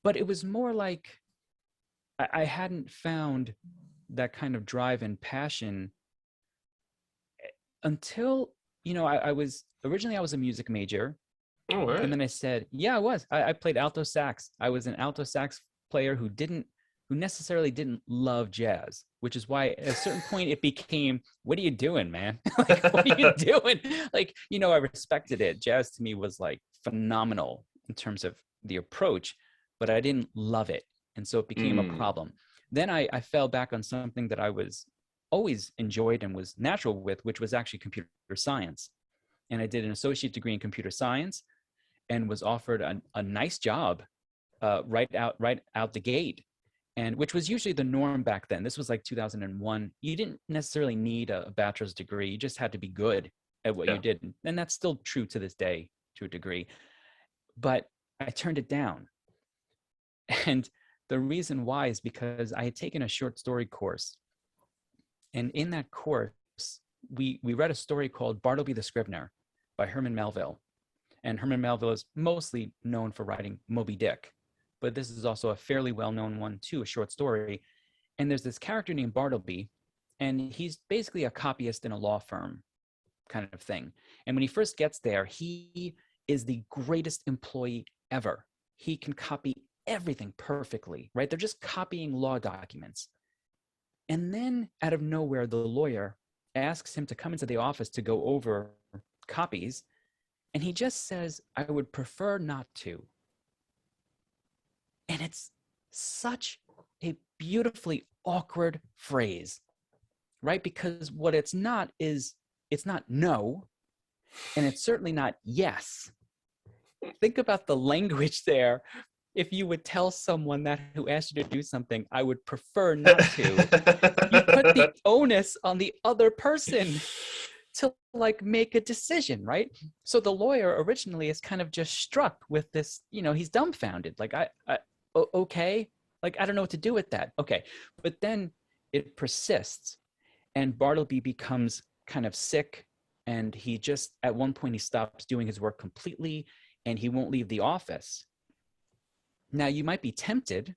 But it was more like I hadn't found that kind of drive and passion until, I was originally, I was a music major. All And right. then I said, yeah, I was. I played alto sax. I was an alto sax player who necessarily didn't love jazz, which is why at a certain point it became, what are you doing, man? Like, what are you doing? Like, I respected it. Jazz to me was like phenomenal in terms of the approach, but I didn't love it. And so it became a problem. Then I fell back on something that I was always enjoyed and was natural with, which was actually computer science. And I did an associate degree in computer science and was offered a nice job right out the gate, and which was usually the norm back then. This was like 2001. You didn't necessarily need a bachelor's degree. You just had to be good at what Yeah. you did. And that's still true to this day to a degree. But I turned it down. And the reason why is because I had taken a short story course. And in that course, we read a story called Bartleby the Scrivener by Herman Melville. And Herman Melville is mostly known for writing Moby Dick, but this is also a fairly well-known one too, a short story. And there's this character named Bartleby, and he's basically a copyist in a law firm kind of thing. And when he first gets there, he is the greatest employee ever. He can copy everything perfectly, right? They're just copying law documents. And then out of nowhere, the lawyer asks him to come into the office to go over copies. And he just says, I would prefer not to. And it's such a beautifully awkward phrase, right? Because what it's not is, it's not no, and it's certainly not yes. Think about the language there. If you would tell someone that who asked you to do something, I would prefer not to, you put the onus on the other person to like make a decision, right? So the lawyer originally is kind of just struck with this, he's dumbfounded. Like, okay, like, I don't know what to do with that. Okay. But then it persists, and Bartleby becomes kind of sick, and he just, at one point, he stops doing his work completely, and he won't leave the office. Now, you might be tempted,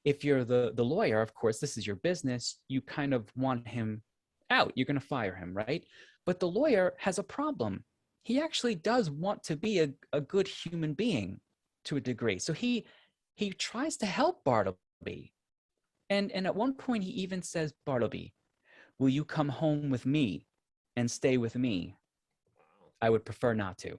if you're the lawyer, of course, this is your business, you kind of want him out. You're going to fire him, right? But the lawyer has a problem. He actually does want to be a good human being to a degree. So he tries to help Bartleby. And at one point, he even says, Bartleby, will you come home with me and stay with me? I would prefer not to.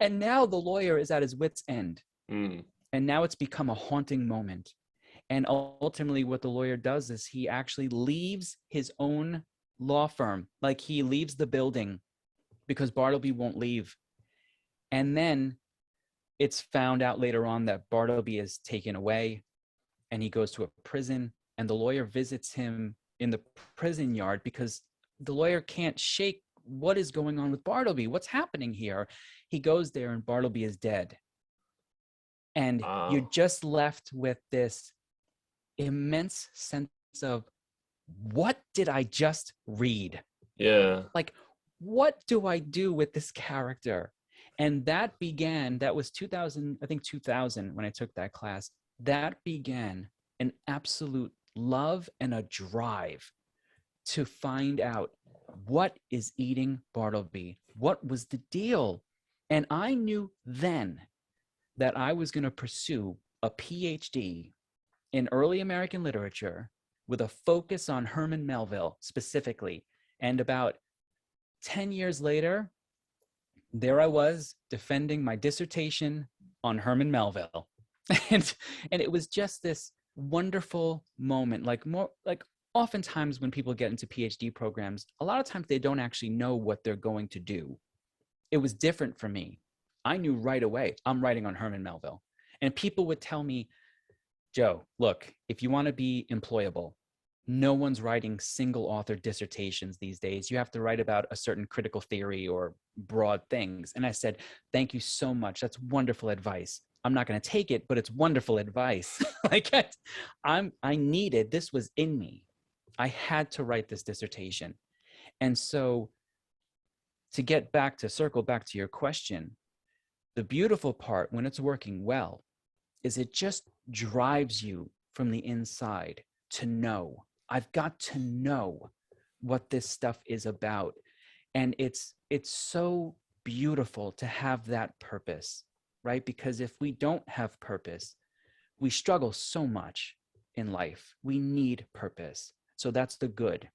and now the lawyer is at his wit's end. Mm. And now it's become a haunting moment. And ultimately what the lawyer does is he actually leaves his own law firm. Like, he leaves the building because Bartleby won't leave. And then it's found out later on that Bartleby is taken away, and he goes to a prison, and the lawyer visits him in the prison yard because the lawyer can't shake what is going on with Bartleby. What's happening here? He goes there, and Bartleby is dead. And you're just left with this immense sense of, what did I just read? Yeah. Like, what do I do with this character? And that was 2000, I think 2000 when I took that class. That began an absolute love and a drive to find out what is eating Bartleby. What was the deal? And I knew then that I was going to pursue a PhD in early American literature with a focus on Herman Melville specifically. And about 10 years later, there I was defending my dissertation on Herman Melville. and it was just this wonderful moment. Like, oftentimes when people get into PhD programs, a lot of times they don't actually know what they're going to do. It was different for me. I knew right away, I'm writing on Herman Melville. And people would tell me, Joe, look, if you want to be employable, no one's writing single author dissertations these days. You have to write about a certain critical theory or broad things. And I said, thank you so much. That's wonderful advice. I'm not going to take it, but it's wonderful advice. This was in me. I had to write this dissertation. And so to circle back to your question, the beautiful part when it's working well is it just drives you from the inside to know, I've got to know what this stuff is about. And it's so beautiful to have that purpose, right? Because if we don't have purpose, we struggle so much in life. We need purpose. So that's the good.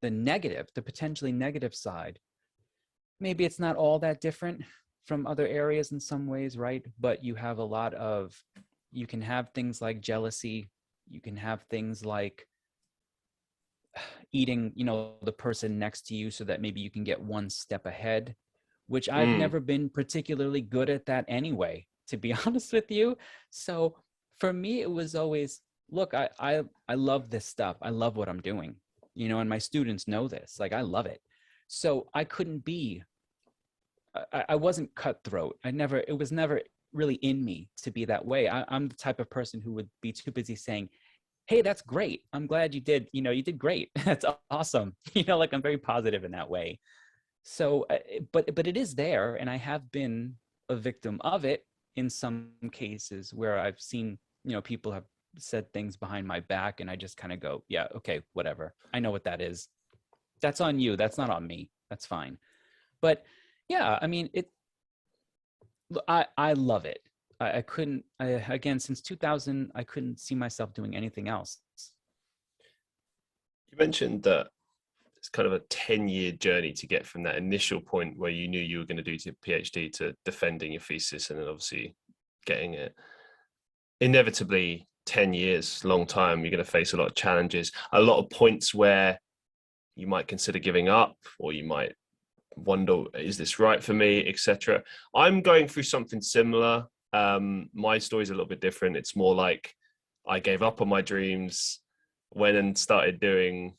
The negative, the potentially negative side, maybe it's not all that different from other areas in some ways, right? But you have you can have things like jealousy. You can have things like eating, the person next to you so that maybe you can get one step ahead, which I've never been particularly good at that anyway, to be honest with you. So for me, it was always, look, I love this stuff. I love what I'm doing, and my students know this, like, I love it. So I couldn't be, I wasn't cutthroat. It was never really in me to be that way. I'm the type of person who would be too busy saying, hey, that's great. I'm glad you did, you did great. That's awesome. Like, I'm very positive in that way. So, but it is there. And I have been a victim of it in some cases where I've seen, people have said things behind my back, and I just kind of go, yeah, okay, whatever. I know what that is. That's on you. That's not on me. That's fine. But yeah, I mean, I love it. I couldn't, again, since 2000, I couldn't see myself doing anything else. You mentioned that it's kind of a 10-year journey to get from that initial point where you knew you were going to do your PhD to defending your thesis and then obviously getting it. Inevitably, 10 years, long time, you're going to face a lot of challenges, a lot of points where you might consider giving up, or you might wonder, is this right for me, etc. I'm going through something similar. My story's a little bit different. It's more like I gave up on my dreams, went and started doing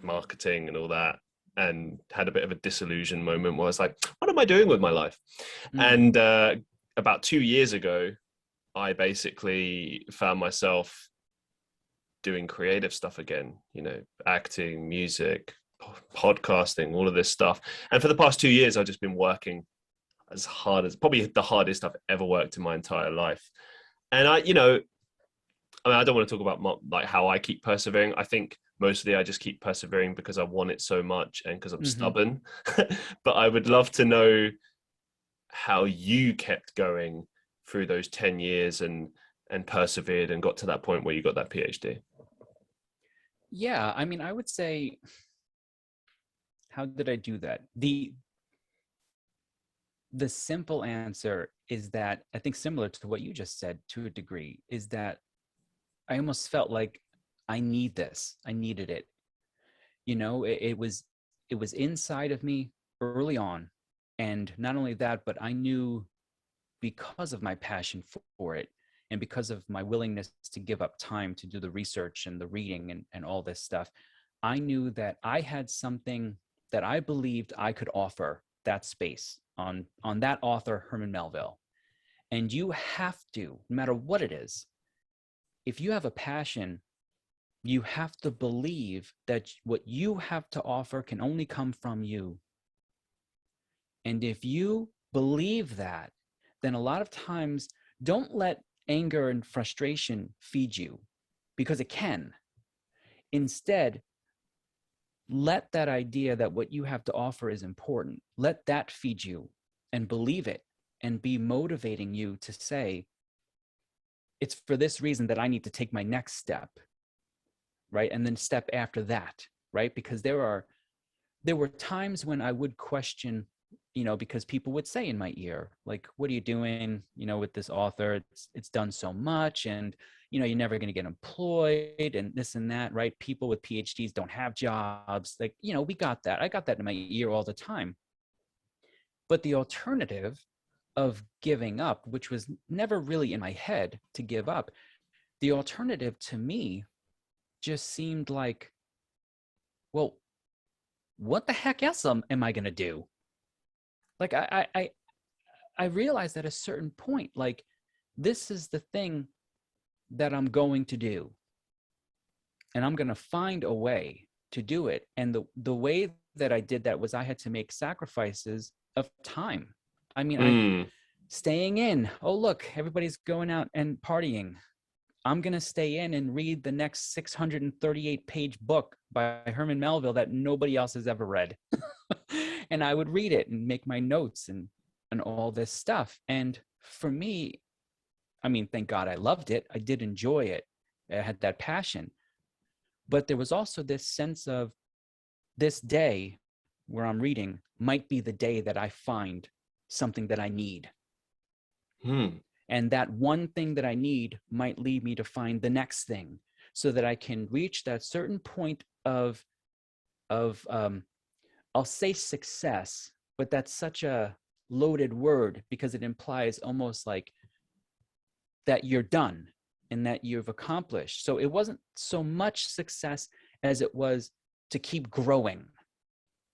marketing and all that, and had a bit of a disillusion moment where I was like, what am I doing with my life? And about 2 years ago, I basically found myself doing creative stuff again, acting, music, podcasting, all of this stuff. And for the past 2 years, I've just been working as hard as, probably the hardest I've ever worked in my entire life. And I don't want to talk about like how I keep persevering. I think mostly I just keep persevering because I want it so much and because I'm stubborn. But I would love to know how you kept going through those 10 years and persevered and got to that point where you got that PhD. Yeah, I mean, I would say, how did I do that? The simple answer is that, I think similar to what you just said to a degree, is that I almost felt like I need this. I needed it. It was inside of me early on. And not only that, but I knew, because of my passion for it and because of my willingness to give up time to do the research and the reading and all this stuff, I knew that I had something that I believed I could offer that space on that author, Herman Melville. And you have to, no matter what it is, if you have a passion, you have to believe that what you have to offer can only come from you. And if you believe that, then a lot of times, don't let anger and frustration feed you, because it can. Instead, let that idea that what you have to offer is important, let that feed you and believe it and be motivating you to say, it's for this reason that I need to take my next step, right? And then step after that, right? Because there were times when I would question, because people would say in my ear, like, what are you doing, with this author? It's done so much, and, you're never going to get employed, and this and that, right? People with PhDs don't have jobs. Like, we got that. I got that in my ear all the time. But the alternative of giving up, which was never really in my head to give up, the alternative to me just seemed like, well, what the heck else am I going to do? Like, I realized at a certain point, like, this is the thing that I'm going to do. And I'm going to find a way to do it. And the way that I did that was I had to make sacrifices of time. I mean, staying in. Oh, look, everybody's going out and partying. I'm going to stay in and read the next 638-page book by Herman Melville that nobody else has ever read. And I would read it and make my notes and all this stuff. And for me, I mean, thank God I loved it. I did enjoy it. I had that passion. But there was also this sense of, this day where I'm reading might be the day that I find something that I need. And that one thing that I need might lead me to find the next thing, so that I can reach that certain point of I'll say success, but that's such a loaded word, because it implies almost like that you're done and that you've accomplished. So it wasn't so much success as it was to keep growing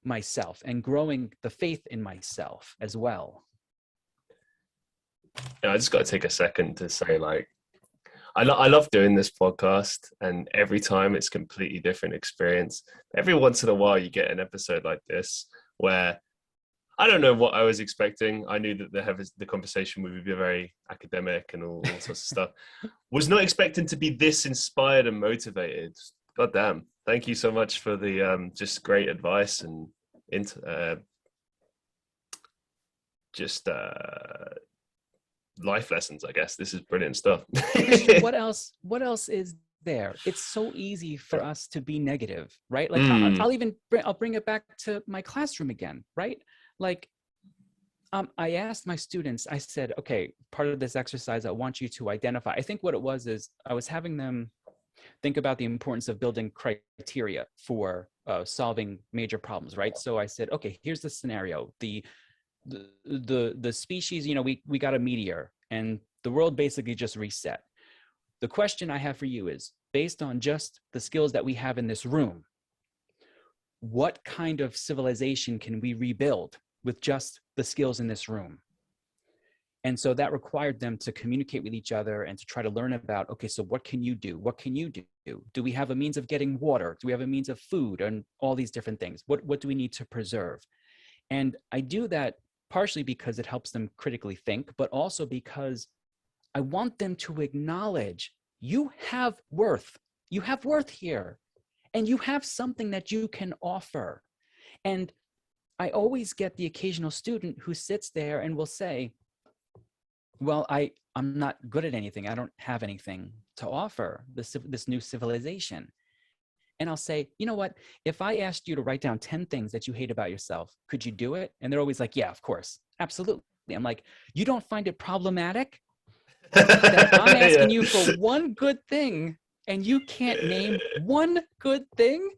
myself and growing the faith in myself as well. I just got to take a second to say, like, I love doing this podcast, and every time it's completely different experience. Every once in a while you get an episode like this where I don't know what I was expecting. I knew that the conversation would be very academic and all sorts of stuff. Was not expecting to be this inspired and motivated. God damn. Thank you so much for the just great advice and life lessons, I guess. This is brilliant stuff. Christian, what else is there? It's so easy for Yeah. us to be negative, right? Like Mm, I'll bring it back to my classroom again, right? Like I asked my students, I said, okay, part of this exercise, I want you to identify. I think what it was is I was having them think about the importance of building criteria for solving major problems, right? So I said, okay, here's the scenario. The species, you know, we got a meteor and the world basically just reset. The question I have for you is, based on just the skills that we have in this room, what kind of civilization can we rebuild with just the skills in this room? And so that required them to communicate with each other and to try to learn about, okay, so what can you do? What can you do? Do we have a means of getting water? Do we have a means of food? And all these different things. What do we need to preserve? And I do that partially because it helps them critically think, but also because I want them to acknowledge you have worth. You have worth here. And you have something that you can offer. And I always get the occasional student who sits there and will say, well, I'm not good at anything. I don't have anything to offer this new civilization. And I'll say, you know what? If I asked you to write down 10 things that you hate about yourself, could you do it? And they're always like, yeah, of course. Absolutely. I'm like, you don't find it problematic that I'm asking you for one good thing and you can't name one good thing?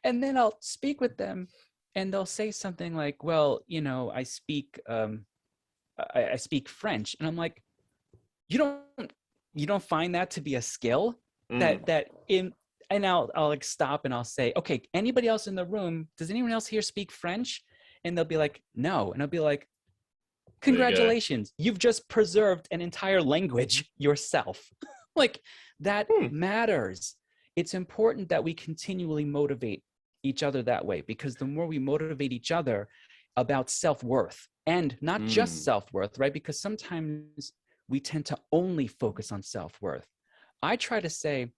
And then I'll speak with them and they'll say something like, well, you know, I speak French. And I'm like, you don't find that to be a skill mm, that in, and I'll like stop and I'll say, okay, anybody else in the room, does anyone else here speak French? And they'll be like, no. And I'll be like, there you go. congratulations, you've just preserved an entire language yourself. Like that Hmm. matters. It's important that we continually motivate each other that way, because the more we motivate each other about self-worth, and not just Mm. self-worth, right? Because sometimes we tend to only focus on self-worth. I try to say,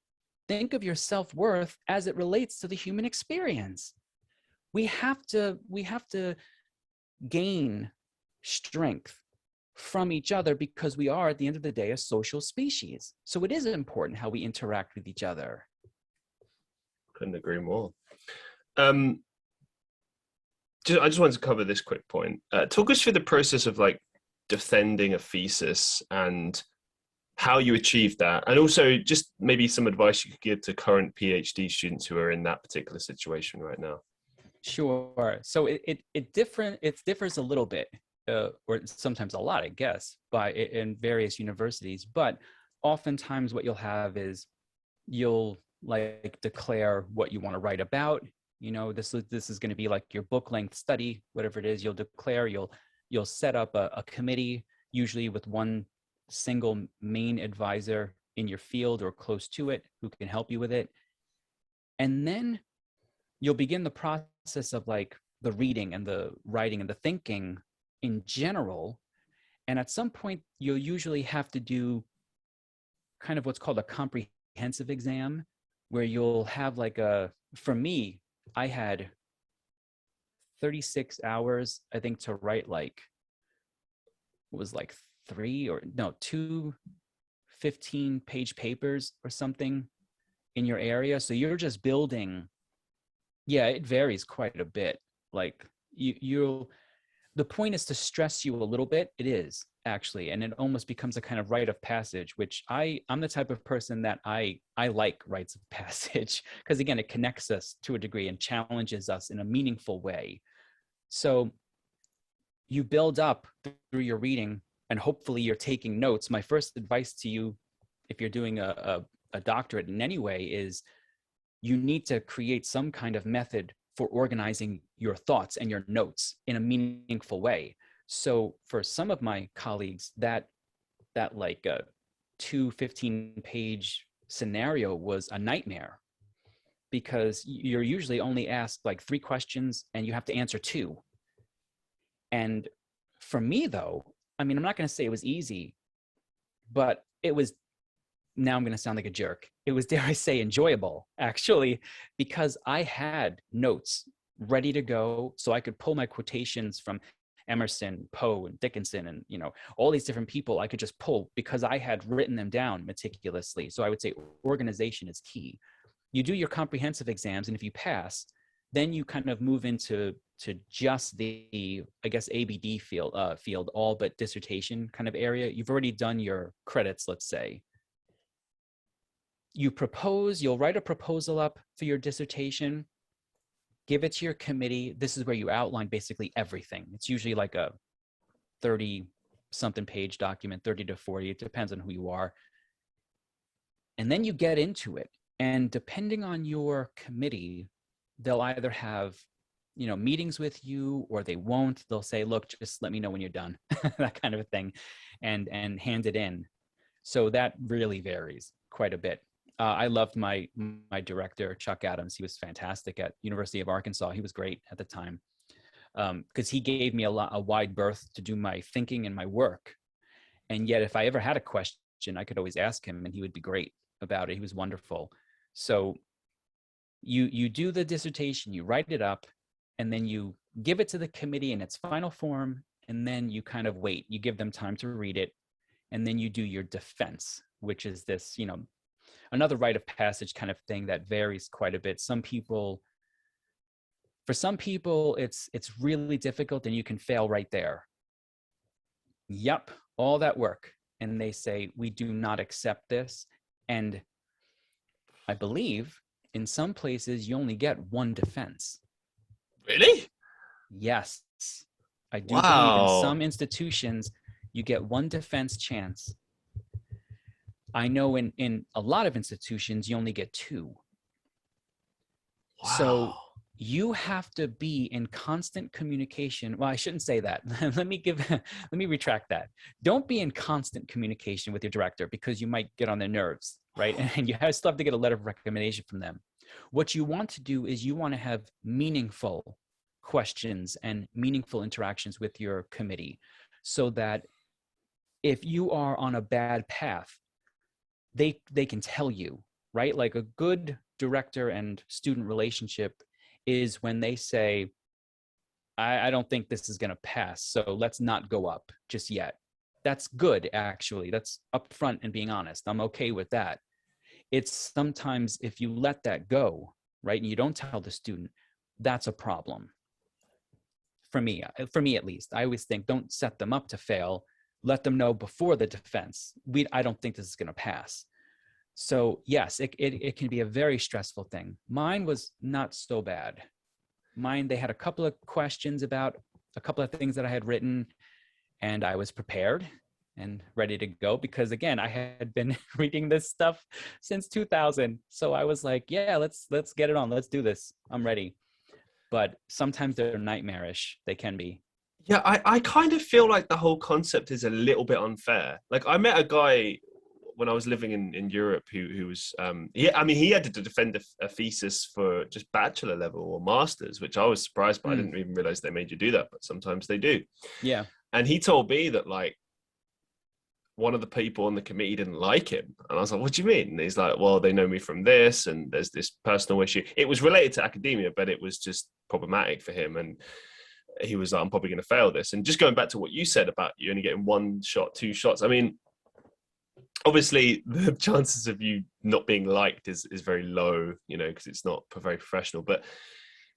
think of your self-worth as it relates to the human experience. We have to gain strength from each other because we are, at the end of the day, a social species. So it is important how we interact with each other. Couldn't agree more. Um, I just wanted to cover this quick point. Talk us through the process of like defending a thesis and how you achieved that, and also just maybe some advice you could give to current PhD students who are in that particular situation right now. Sure. So it differs a little bit, or sometimes a lot, I guess, in various universities. But oftentimes, what you'll have is you'll like declare what you want to write about. You know, this is going to be like your book length study, whatever it is. You'll declare. You'll set up a committee, usually with one single main advisor in your field or close to it, who can help you with it, and then you'll begin the process of like the reading and the writing and the thinking in general. And at some point, you'll usually have to do kind of what's called a comprehensive exam, where you'll have like for me, I had 36 hours, I think, to write like, it was like two 15-page papers or something in your area. So you're just building. Yeah, it varies quite a bit. Like you'll, the point is to stress you a little bit. It is actually, and it almost becomes a kind of rite of passage, which I'm the type of person that I like rites of passage, because again, it connects us to a degree and challenges us in a meaningful way. So you build up through your reading, and hopefully you're taking notes. My first advice to you, if you're doing a doctorate in any way, is you need to create some kind of method for organizing your thoughts and your notes in a meaningful way. So for some of my colleagues, that like a 15-page scenario was a nightmare, because you're usually only asked like 3 questions and you have to answer 2. And for me though, I mean, I'm not going to say it was easy, but it was, now I'm going to sound like a jerk, it was, dare I say, enjoyable, actually, because I had notes ready to go, so I could pull my quotations from Emerson, Poe, and Dickinson, and all these different people I could just pull because I had written them down meticulously. So I would say organization is key. You do your comprehensive exams, and if you pass, then you kind of move into just the, I guess, ABD field, all but dissertation kind of area. You've already done your credits, let's say. You'll write a proposal up for your dissertation, give it to your committee. This is where you outline basically everything. It's usually like a 30 something page document, 30 to 40. It depends on who you are. And then you get into it. And depending on your committee, they'll either have, meetings with you, or they won't. They'll say, look, just let me know when you're done, that kind of a thing, and hand it in. So that really varies quite a bit. I loved my director, Chuck Adams. He was fantastic at University of Arkansas. He was great at the time because he gave me a wide berth to do my thinking and my work. And yet, if I ever had a question, I could always ask him, and he would be great about it. He was wonderful. So you do the dissertation, you write it up, and then you give it to the committee in its final form, and then you kind of wait. You give them time to read it, and then you do your defense, which is this, another rite of passage kind of thing that varies quite a bit. For some people, it's really difficult, and you can fail right there. Yep, all that work. And they say, we do not accept this. And I believe in some places you only get one defense. Really? Yes. I do believe in some institutions you get one defense chance. I know in a lot of institutions you only get two. Wow. So you have to be in constant communication. Well, I shouldn't say that. let me retract that. Don't be in constant communication with your director, because you might get on their nerves, right? And you still have to get a letter of recommendation from them. What you want to do is you want to have meaningful questions and meaningful interactions with your committee, so that if you are on a bad path, they can tell you, right? Like a good director and student relationship is when they say, I don't think this is going to pass, so let's not go up just yet. That's good, actually. That's upfront and being honest. I'm okay with that. It's sometimes if you let that go, right, and you don't tell the student, that's a problem. For me at least, I always think, don't set them up to fail. Let them know before the defense, I don't think this is going to pass. So yes, it can be a very stressful thing. Mine was not so bad. Mine, they had a couple of questions about a couple of things that I had written, and I was prepared and ready to go, because again, I had been reading this stuff since 2000. So I was like, yeah, let's get it on. Let's do this. I'm ready. But sometimes they're nightmarish. They can be. Yeah, I kind of feel like the whole concept is a little bit unfair. Like, I met a guy when I was living in Europe who was, he had to defend a thesis for just bachelor level or masters, which I was surprised by. I didn't even realize they made you do that, but sometimes they do. Yeah. And he told me that, like, one of the people on the committee didn't like him. And I was like, what do you mean? And he's like, well, they know me from this, and there's this personal issue. It was related to academia, but it was just problematic for him. And he was like, I'm probably going to fail this. And just going back to what you said about you only getting one shot, two shots. I mean, obviously the chances of you not being liked is very low, because it's not very professional. But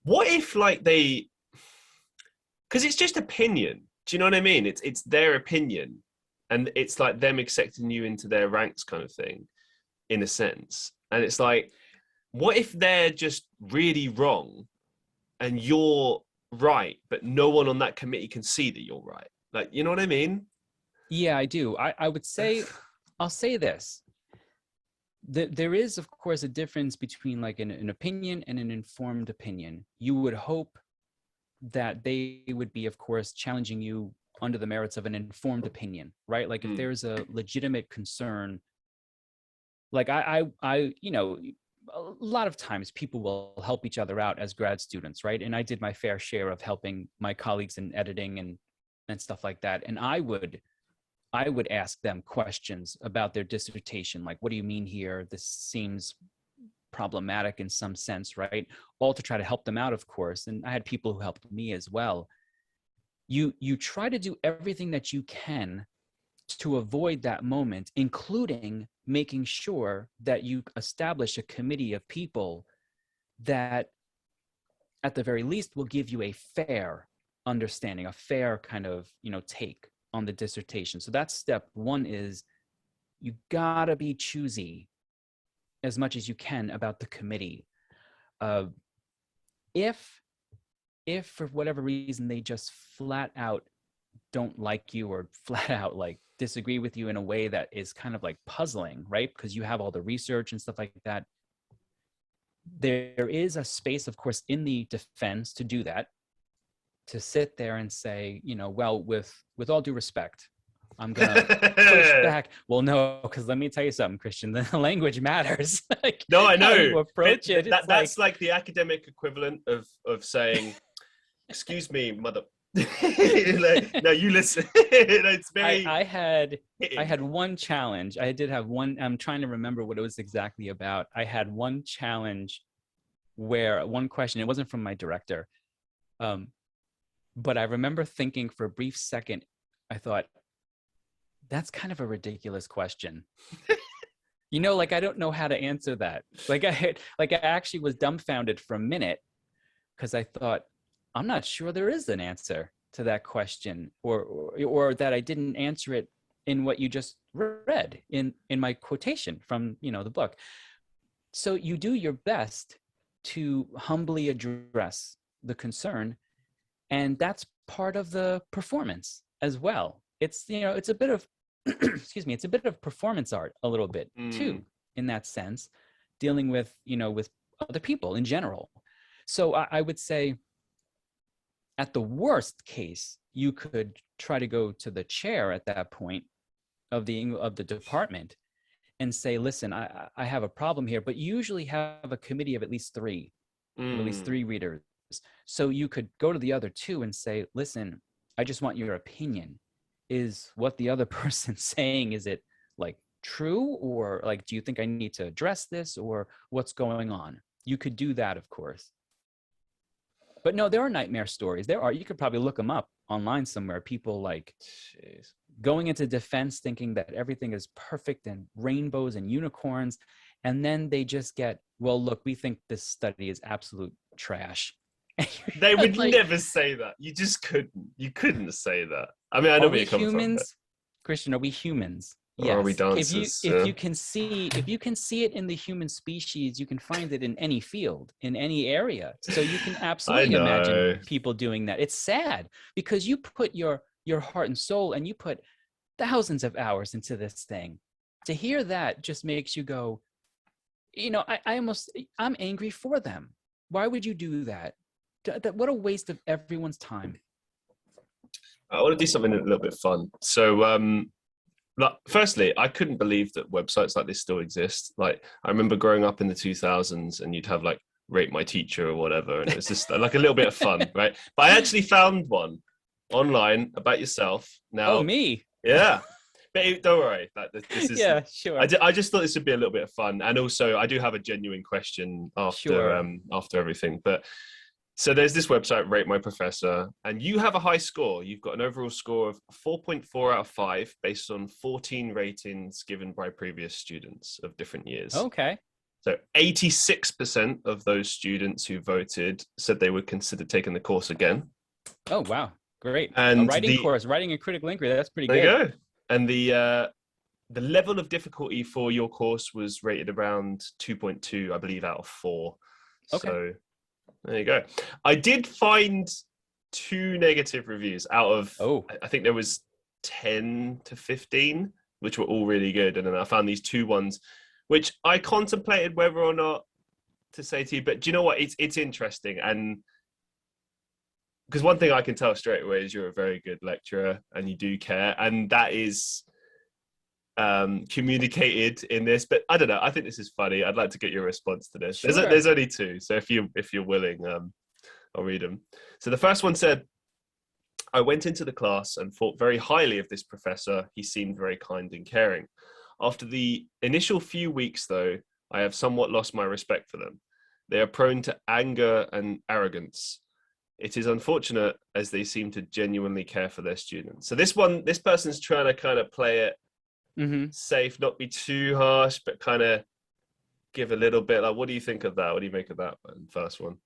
what if, like, because it's just opinion. Do you know what I mean? It's their opinion. And it's like them accepting you into their ranks kind of thing, in a sense. And it's like, what if they're just really wrong and you're right, but no one on that committee can see that you're right? Like, you know what I mean? Yeah, I do. I would say, I'll say this. There is, of course, a difference between like an opinion and an informed opinion. You would hope that they would be, of course, challenging you under the merits of an informed opinion, right? Like if there's a legitimate concern, like I, a lot of times people will help each other out as grad students, right? And I did my fair share of helping my colleagues in editing and stuff like that. And I would ask them questions about their dissertation. Like, what do you mean here? This seems problematic in some sense, right? All to try to help them out, of course. And I had people who helped me as well. you try to do everything that you can to avoid that moment, including making sure that you establish a committee of people that at the very least will give you a fair understanding, a fair kind of, take on the dissertation. So that's step one, is you gotta be choosy as much as you can about the committee. If for whatever reason they just flat out don't like you, or flat out like disagree with you in a way that is kind of like puzzling, right? Because you have all the research and stuff like that. There is a space, of course, in the defense to do that, to sit there and say, well, with all due respect, I'm gonna push back. Well, no, because let me tell you something, Christian. The language matters. Like, no, I know. How you approach it. That's like the academic equivalent of saying, "Excuse me, mother." Like, no, you listen. It's very. I had one challenge. I did have one. I'm trying to remember what it was exactly about. I had one challenge where one question. It wasn't from my director, but I remember thinking for a brief second. I thought, that's kind of a ridiculous question. Like, I don't know how to answer that. Like I actually was dumbfounded for a minute, because I thought, I'm not sure there is an answer to that question, or that I didn't answer it in what you just read in my quotation from, the book. So you do your best to humbly address the concern, and that's part of the performance as well. It's, it's a bit of excuse me, it's a bit of performance art, a little bit too, in that sense, dealing with, with other people in general. So I would say, at the worst case, you could try to go to the chair at that point of the department and say, listen, I have a problem here, but you usually have a committee of at least three, readers. So you could go to the other two and say, listen, I just want your opinion. Is what the other person's saying, is it like true, or like, do you think I need to address this, or what's going on? You could do that, of course. But no, there are nightmare stories. You could probably look them up online somewhere. People like going into defense thinking that everything is perfect and rainbows and unicorns. And then they just get, well, look, we think this study is absolute trash. They would never say that. You just couldn't. You couldn't say that. I mean, I know where you're coming from. But... Christian, are we humans? Or yes. Are we dancers? If you can see it in the human species, you can find it in any field, in any area. So you can absolutely imagine people doing that. It's sad, because you put your heart and soul, and you put thousands of hours into this thing. To hear that just makes you go, I'm angry for them. Why would you do that? What a waste of everyone's time. I want to do something a little bit fun. So, firstly, I couldn't believe that websites like this still exist. Like, I remember growing up in the 2000s, and you'd have like Rate My Teacher or whatever, and it was just like a little bit of fun, right? But I actually found one online about yourself. Now, me? Yeah. But don't worry, this is. Yeah, sure. I just thought this would be a little bit of fun, and also I do have a genuine question after everything. But so there's this website, Rate My Professor, and you have a high score. You've got an overall score of 4.4 out of 5 based on 14 ratings given by previous students of different years. Okay. So 86% of those students who voted said they would consider taking the course again. Oh wow, great! And a writing course, writing a critical inquiry. That's pretty good. There you go. And the level of difficulty for your course was rated around 2.2, I believe, out of 4. Okay. So there you go. I did find 2 negative reviews out of, I think there was 10 to 15, which were all really good. And then I found these 2 ones, which I contemplated whether or not to say to you, but do you know what? It's interesting. And because one thing I can tell straight away is you're a very good lecturer and you do care. And that is communicated in this, but I don't know. I think this is funny. I'd like to get your response to this. Sure. There's only 2, so if you're willing, I'll read them. So the first one said, "I went into the class and thought very highly of this professor. He seemed very kind and caring. After the initial few weeks, though, I have somewhat lost my respect for them. They are prone to anger and arrogance. it is unfortunate as they seem to genuinely care for their students. So this person's trying to kind of play it safe, not be too harsh, but kind of give a little bit. Like, what do you think of that? What do you make of that one, first one?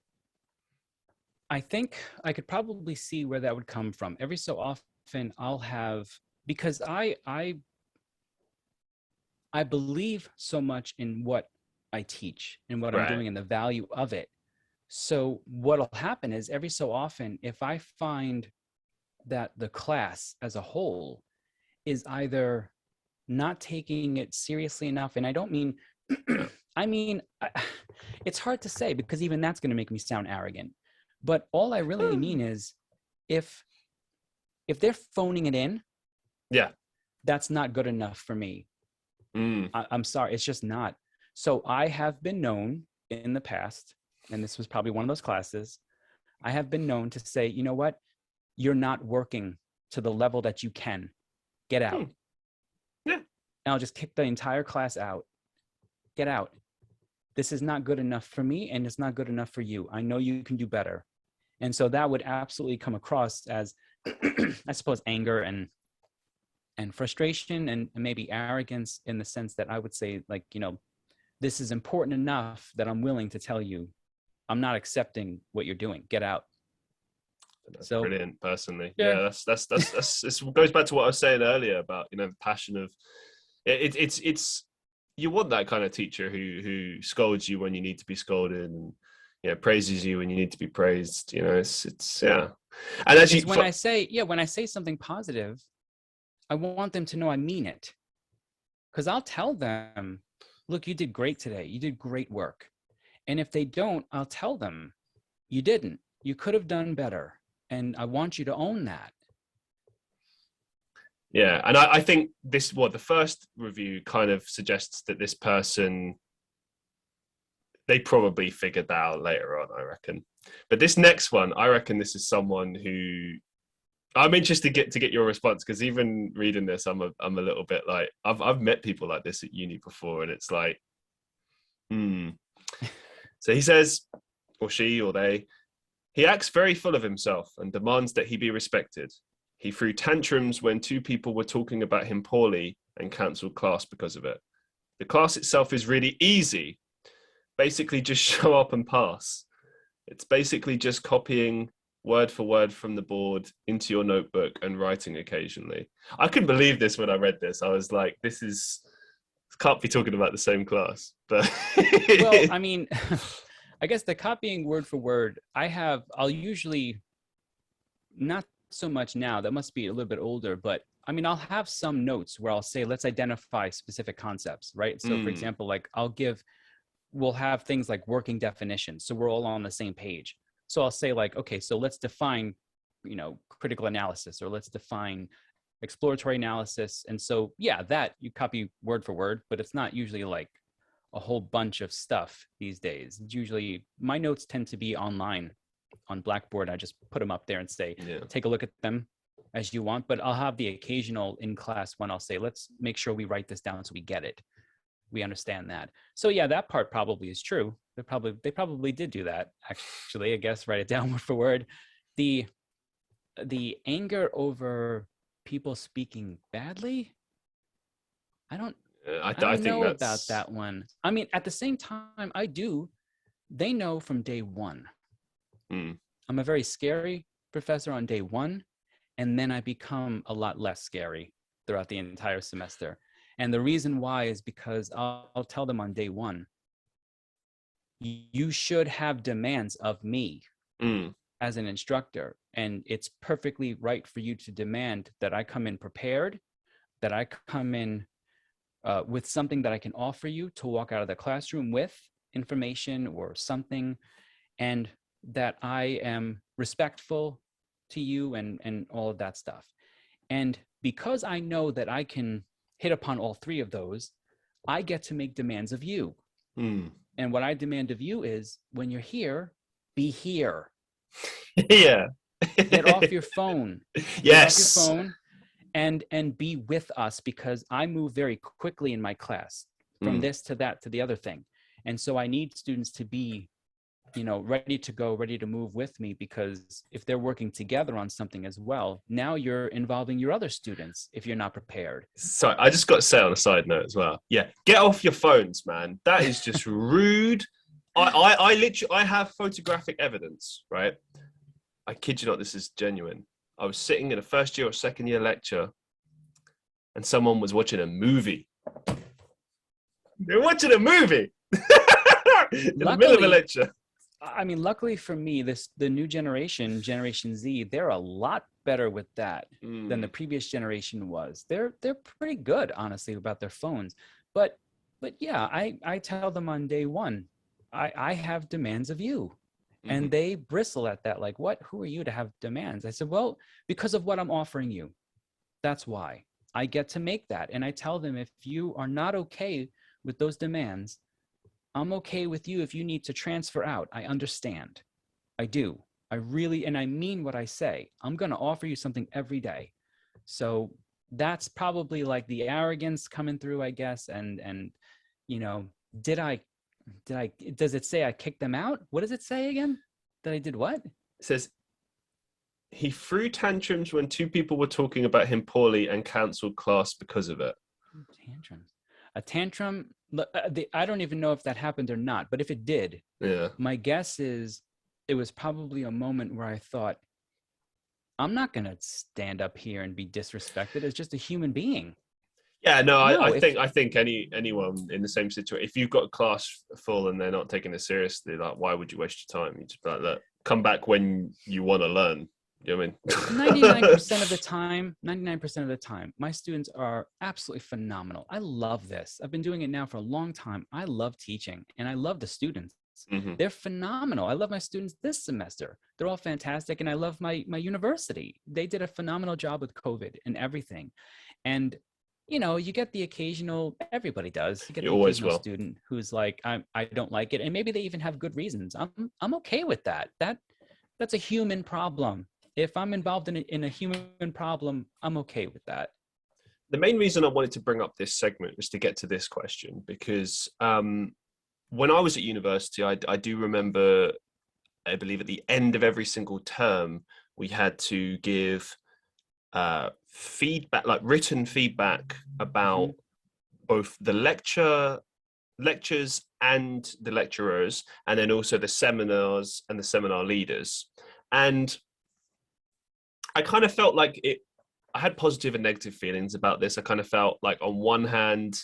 I think I could probably see where that would come from. Every so often I'll have, because I believe so much in what I teach and what I'm Right. doing and the value of it. So what'll happen is every so often, if I find that the class as a whole is either not taking it seriously enough, and I don't mean, Yeah. I mean, it's hard to say because even that's going to make me sound arrogant. But all I really mean is if they're phoning it in, Yeah. that's not good enough for me. I'm sorry, it's just not. So I have been known in the past, and this was probably one of those classes, I have been known to say, you know what, you're not working to the level that you can. Get out. Yeah. And I'll just kick the entire class out. Get out. This is not good enough for me, and it's not good enough for you. I know you can do better. And so that would absolutely come across as, I suppose, anger and frustration and maybe arrogance, in the sense that I would say, like, you know, this is important enough that I'm willing to tell you I'm not accepting what you're doing. Get out. That's So brilliant. Personally, yeah. yeah, that's this goes back to what I was saying earlier about, you know, the passion of it's you want that kind of teacher who scolds you when you need to be scolded, and, you know, praises you when you need to be praised. You know, it's yeah. And as you, It's when I say, yeah, when I say something positive, I want them to know I mean it. Because I'll tell them, look, you did great today. You did great work. And if they don't, I'll tell them, you didn't. You could have done better. And I want you to own that. yeah, and I think this, what the first review kind of suggests, that this person, they probably figured that out later on, I reckon. But this next one, I reckon this is someone who I'm interested to get your response, because even reading this, I'm a little bit like, I've met people like this at uni before, and it's like, So he says, or she or they, he acts very full of himself and demands that he be respected. He threw tantrums when two people were talking about him poorly and cancelled class because of it. The class itself is really easy. Basically, just show up and pass. It's basically just copying word for word from the board into your notebook and writing occasionally. I couldn't believe this when I read this. I was like, this can't be talking about the same class. But Well, I mean, I guess the copying word for word, I'll usually, not so much now, that must be a little bit older, but I mean, I'll have some notes where I'll say, let's identify specific concepts, right? So for example, like we'll have things like working definitions. So we're all on the same page. So I'll say like, okay, so let's define, you know, critical analysis, or let's define exploratory analysis. And so, yeah, that you copy word for word, but it's not usually like a whole bunch of stuff these days. It's usually, my notes tend to be online on Blackboard. I just put them up there and say, take a look at them as you want. But I'll have the occasional in class when I'll say, let's make sure we write this down so we get it. We understand that. So yeah, that part probably is true. They probably did do that, actually, I guess, write it down word for word. The anger over people speaking badly, I don't think know that's about that one. I mean, at the same time, they know from day one. I'm a very scary professor on day one, and then I become a lot less scary throughout the entire semester. And the reason why is because I'll tell them on day one, you should have demands of me as an instructor. And it's perfectly right for you to demand that I come in prepared, that I come in with something that I can offer you to walk out of the classroom with, information or something, and that I am respectful to you and all of that stuff. And because I know that I can hit upon all three of those, I get to make demands of you. And what I demand of you is, when you're here, be here. Yeah. Get off your phone. Yes. Get off your phone and be with us, because I move very quickly in my class from this to that to the other thing. And so I need students to be ready to go, ready to move with me, because if they're working together on something as well, now you're involving your other students if you're not prepared. Sorry, I just got to say on a side note as well. Yeah, get off your phones, man. That is just rude. I literally, I have photographic evidence, right? I kid you not, this is genuine. I was sitting in a first year or second year lecture, and someone was watching a movie. They're watching a movie in the middle of a lecture. I mean, luckily for me, the new generation, Generation Z, they're a lot better with that than the previous generation was. They're pretty good, honestly, about their phones. But yeah, I tell them on day one, I have demands of you. And they bristle at that, like, what? Who are you to have demands? I said, well, because of what I'm offering you. That's why I get to make that. And I tell them, if you are not okay with those demands, I'm okay with you if you need to transfer out. I understand. I do. I really, and I mean what I say. I'm going to offer you something every day. So that's probably like the arrogance coming through, I guess. And does it say I kicked them out? What does it say again? That I did what? It says he threw tantrums when two people were talking about him poorly and cancelled class because of it. Tantrums. A tantrum, I don't even know if that happened or not, but if it did, my guess is it was probably a moment where I thought, I'm not going to stand up here and be disrespected as just a human being. Yeah, no, I think anyone in the same situation, if you've got a class full and they're not taking it seriously, like, why would you waste your time? You just like that. Come back when you want to learn. You know what I mean? 99% of the time, my students are absolutely phenomenal. I love this. I've been doing it now for a long time. I love teaching and I love the students. They're phenomenal. I love my students this semester. They're all fantastic. And I love my university. They did a phenomenal job with COVID and everything. And you get the occasional, everybody does. You get the occasional student who's like, I don't like it. And maybe they even have good reasons. I'm okay with that. That's a human problem. If I'm involved in a human problem, I'm okay with that. The main reason I wanted to bring up this segment was to get to this question, because when I was at university, I do remember, I believe at the end of every single term, we had to give feedback, like written feedback about both the lectures and the lecturers, and then also the seminars and the seminar leaders. And I kind of felt like I had positive and negative feelings about this. I kind of felt like, on one hand,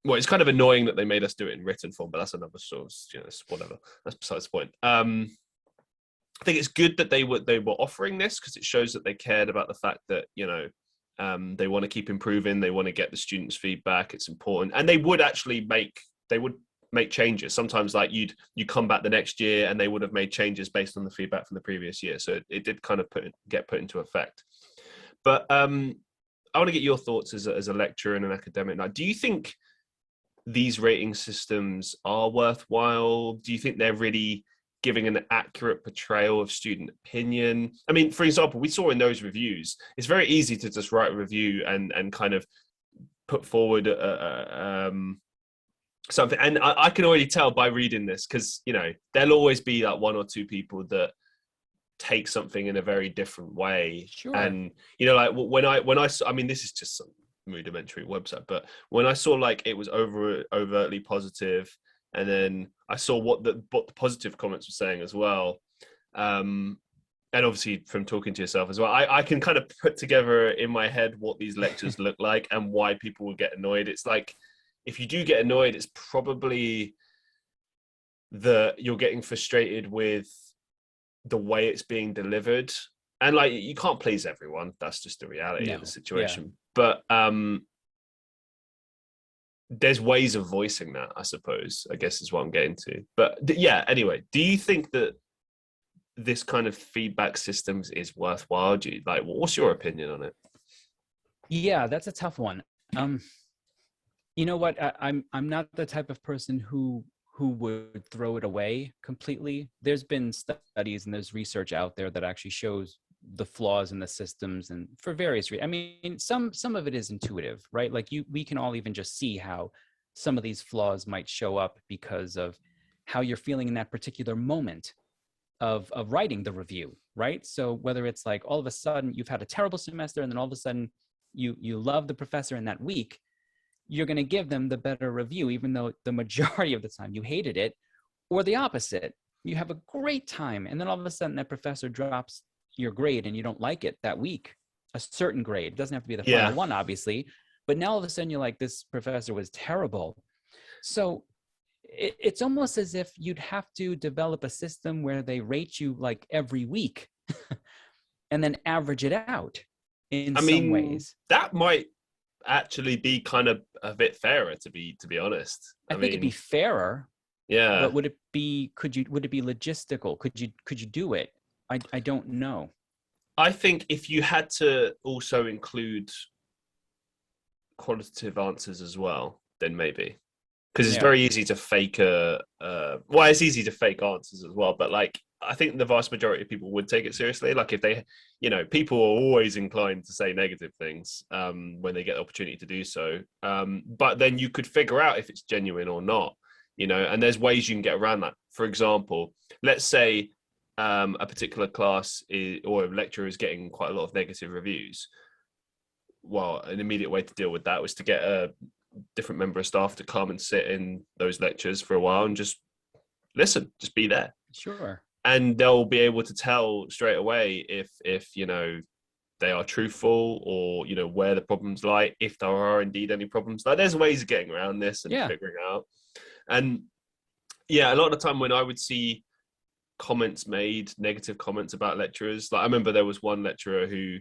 well, it's kind of annoying that they made us do it in written form, but that's another source, whatever. That's besides the point. I think it's good that they were offering this, because it shows that they cared about the fact that, they want to keep improving. They want to get the students' feedback. It's important. And they would actually make changes. Sometimes, like, you come back the next year and they would have made changes based on the feedback from the previous year. So it did kind of get put into effect. But I want to get your thoughts as a lecturer and an academic. Now, do you think these rating systems are worthwhile? Do you think they're really giving an accurate portrayal of student opinion? I mean, for example, we saw in those reviews, it's very easy to just write a review and kind of put forward something. And I can already tell by reading this, because, there'll always be like one or two people that take something in a very different way. Sure. And, like when I I mean, this is just some rudimentary website, but when I saw like it was overtly positive, and then I saw what the positive comments were saying as well, and obviously from talking to yourself as well, I can kind of put together in my head what these lectures look like and why people will get annoyed. It's like, if you do get annoyed, it's probably that you're getting frustrated with the way it's being delivered. And like, you can't please everyone. That's just the reality of the situation. Yeah. But there's ways of voicing that, I suppose, I guess is what I'm getting to. But yeah, anyway, do you think that this kind of feedback systems is worthwhile? What's your opinion on it? Yeah, that's a tough one. You know what? I'm not the type of person who would throw it away completely. There's been studies and there's research out there that actually shows the flaws in the systems, and for various reasons. I mean, some of it is intuitive, right? Like we can all even just see how some of these flaws might show up because of how you're feeling in that particular moment of writing the review, right? So whether it's like all of a sudden you've had a terrible semester and then all of a sudden you love the professor in that week, you're going to give them the better review, even though the majority of the time you hated it. Or the opposite, you have a great time and then all of a sudden that professor drops your grade and you don't like it that week, a certain grade. It doesn't have to be the final one, obviously, but now all of a sudden you're like, this professor was terrible. So it's almost as if you'd have to develop a system where they rate you like every week and then average it out in some ways. That might actually be kind of a bit fairer, to be honest. I think it'd be fairer. Yeah. But would it be logistical? Could you do it? I don't know. I think if you had to also include qualitative answers as well, then maybe. Because it's very easy to fake it's easy to fake answers as well. But like, I think the vast majority of people would take it seriously. Like if they, people are always inclined to say negative things when they get the opportunity to do so. But then you could figure out if it's genuine or not, and there's ways you can get around that. For example, let's say a particular class or a lecturer is getting quite a lot of negative reviews. Well, an immediate way to deal with that was to get a different member of staff to come and sit in those lectures for a while and just listen, just be there. Sure. And they'll be able to tell straight away if they are truthful or, where the problems lie, if there are indeed any problems. Like there's ways of getting around this and figuring out. And a lot of the time when I would see comments made, negative comments about lecturers, like I remember there was one lecturer who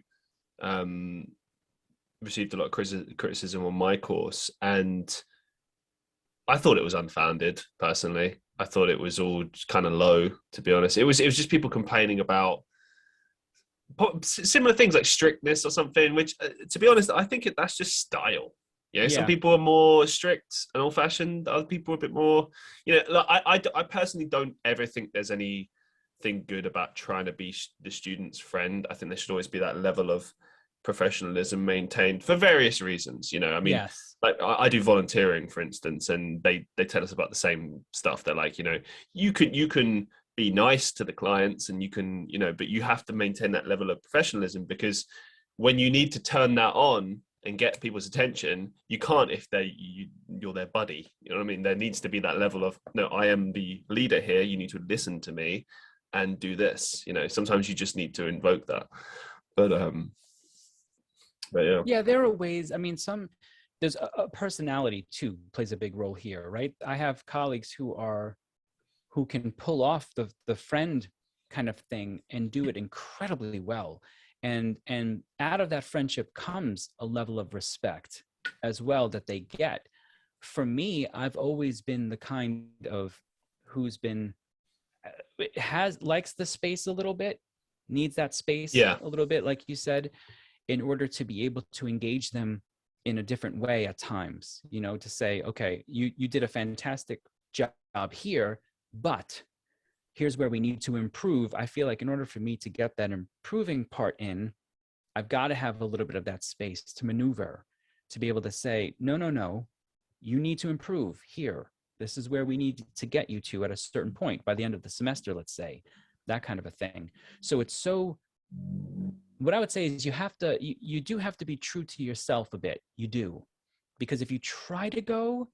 received a lot of criticism on my course, and I thought it was unfounded. Personally, I thought it was all kind of low. To be honest, it was just people complaining about similar things like strictness or something. Which, to be honest, I think that's just style. Some people are more strict and old-fashioned. Other people are a bit more. I personally don't ever think there's anything good about trying to be the student's friend. I think there should always be that level of professionalism maintained for various reasons. Like I do volunteering, for instance, and they tell us about the same stuff. They're like, you can be nice to the clients and you can, but you have to maintain that level of professionalism, because when you need to turn that on and get people's attention, you can't if you're their buddy. You know what I mean? There needs to be that level of, no, I am the leader here. You need to listen to me and do this. Sometimes you just need to invoke that. But there are ways. I mean, there's a personality too plays a big role here, right? I have colleagues who can pull off the friend kind of thing and do it incredibly well. And out of that friendship comes a level of respect as well that they get. For me, I've always been the kind of who's been likes the space a little bit, needs that space a little bit, like you said, in order to be able to engage them in a different way at times, to say, okay, you did a fantastic job here, but here's where we need to improve. I feel like in order for me to get that improving part in, I've got to have a little bit of that space to maneuver, to be able to say, no, you need to improve here. This is where we need to get you to at a certain point by the end of the semester, let's say, that kind of a thing. So it's what I would say is you do have to be true to yourself a bit. You do. Because if you try to go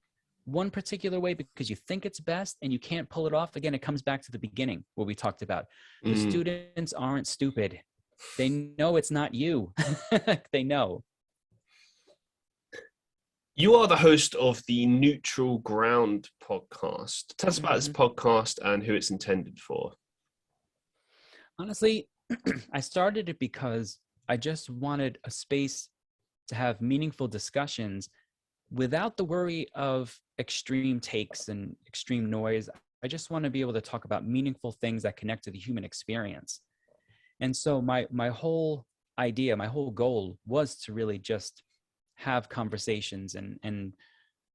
one particular way because you think it's best and you can't pull it off, again, it comes back to the beginning where we talked about the students aren't stupid. They know it's not you. They know. You are the host of the Neutral Ground podcast. Tell us about this podcast and who it's intended for. Honestly, I started it because I just wanted a space to have meaningful discussions without the worry of extreme takes and extreme noise. I just want to be able to talk about meaningful things that connect to the human experience. And so my whole idea, my whole goal was to really just have conversations and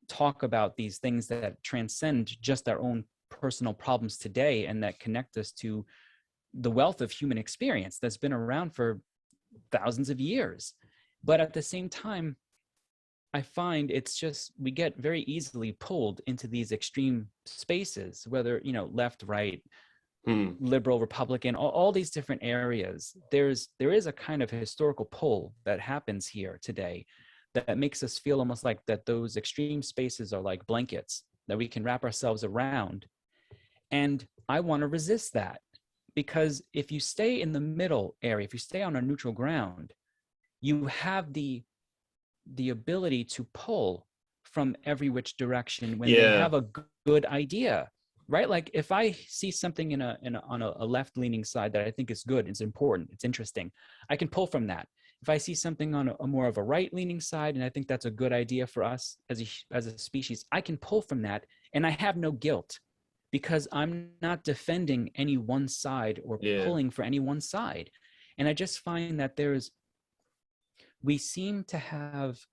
talk about these things that transcend just our own personal problems today and that connect us to the wealth of human experience that's been around for thousands of years. But at the same time, I find it's just we get very easily pulled into these extreme spaces, whether, you know, left, right, Hmm. liberal, Republican, all these different areas. There is a kind of historical pull that happens here today that makes us feel almost like that those extreme spaces are like blankets that we can wrap ourselves around. And I want to resist that, because if you stay in the middle area, if you stay on a neutral ground, you have the ability to pull from every which direction when they Yeah. have a good idea, right? Like if I see something on a left leaning side that I think is good, it's important, it's interesting, I can pull from that. If I see something on a more of a right leaning side and I think that's a good idea for us as a species, I can pull from that, and I have no guilt because I'm not defending any one side or Yeah. pulling for any one side. And I just find that we seem to have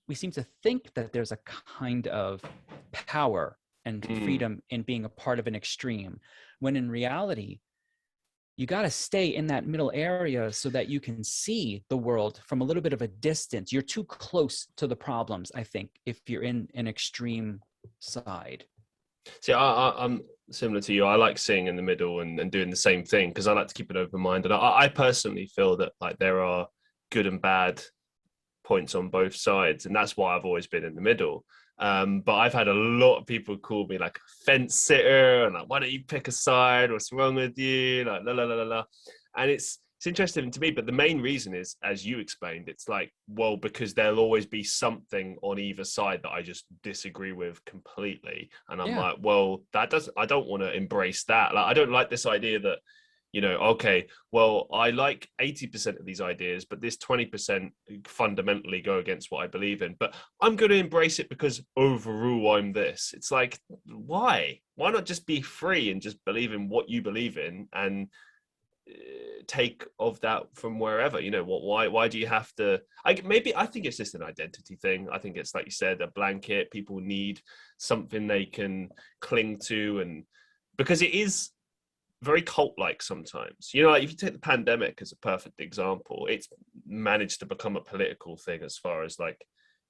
we seem to think that there's a kind of power and Hmm. freedom in being a part of an extreme, when in reality, you got to stay in that middle area so that you can see the world from a little bit of a distance. You're too close to the problems, I think, if you're in an extreme side. See, I'm similar to you. I like seeing in the middle and doing the same thing because I like to keep an open mind. And I personally feel that like there are good and bad points on both sides, and that's why I've always been in the middle. But I've had a lot of people call me like a fence sitter and like, why don't you pick a side? What's wrong with you? Like la la la la la. And it's interesting to me, but the main reason is, as you explained, it's like, well, because there'll always be something on either side that I just disagree with completely. And I'm Yeah. like, well, I don't want to embrace that. Like, I don't like this idea that, okay, well, I like 80% of these ideas, but this 20% fundamentally go against what I believe in. But I'm going to embrace it because overall I'm this. It's like, why? Why not just be free and just believe in what you believe in and take of that from wherever? Why do you have to? I think it's just an identity thing. I think it's like you said, a blanket. People need something they can cling to, and because it is very cult-like sometimes. Like if you take the pandemic as a perfect example, it's managed to become a political thing as far as like